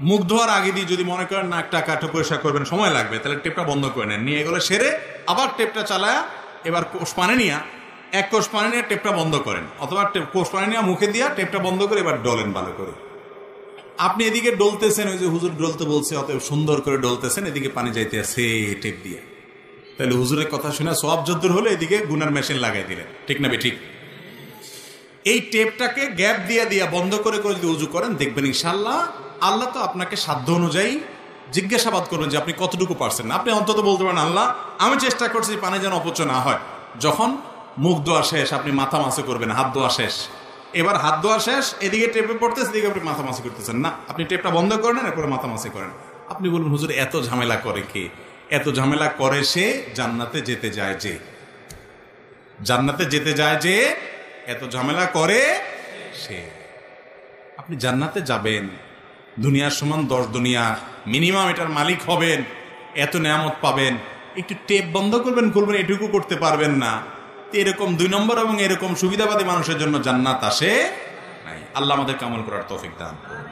মুখ ধোয়ার আগে দিয়ে যদি মনে করেন না একটা কাঠো পরিষ্কার করবেন, সময় লাগবে, তাহলে টেপটা বন্ধ করে নেন, নিয়ে এগুলো সেরে আবার টেপটা চালায়া এবার কোষ পানি নিয়ে এক কোষ পানি নিয়ে টেপটা বন্ধ করেন, অথবা কোষ পানি নিয়ে মুখে দিয়া টেপটা বন্ধ করে এবার ডলেন ভালো করে। আপনি এদিকে ডলতেছেন, ওই যে হুজুর ডলতে বলছে অতএব সুন্দর করে ডলতেছেন, এদিকে পানি যাইতে আছে টেপ দিয়ে। তাহলে হুজুরের কথা শুনে সওয়াব যদ্দুর হলে এদিকে গুনার মেশিন লাগাই দিলেন। ঠিক না ঠিক? এই টেপটাকে গ্যাপ দিয়ে দিয়া বন্ধ করে করে যদি উজু করেন, দেখবেন ইনশাআল্লাহ আল্লাহ তো আপনাকে সাধ্য অনুযায়ী জিজ্ঞাসাবাদ করবেন যে আপনি কতটুকু পারছেন। আপনি অন্তত বলতে পারেন, আল্লাহ আমি চেষ্টা করছি পানি যেন অপচয় না হয়। যখন মুখ ধোয়া শেষ, আপনি মাথা মাসে করবেন, হাত ধোয়া শেষ, এবার হাত ধোয়া শেষ, এদিকে টেপে পড়তেছে, এদিকে আপনি মাথা মাসি করতেছেন না, আপনি টেপটা বন্ধ করে নেন, এরপরে মাথা মাসি করেন। আপনি বলবেন হুজুর এত ঝামেলা করে কে? এত ঝামেলা করে সে জান্নাতে যেতে যায় যে, জান্নাতে যেতে যায় যে, এত ঝামেলা করে সে। আপনি জান্নাতে যাবেন, দুনিয়ার সমান 10 দুনিয়া মিনিমাম এটার মালিক হবেন, এত নেয়ামত পাবেন, একটু টেপ বন্ধ করবেন খুলবেন, এটুকু করতে পারবেন না। এরকম 2 নম্বর এবং এরকম সুবিধাবাদী মানুষের জন্য জান্নাত আসে নাই। আল্লাহ আমাদের আমল করার তৌফিক দান করুন।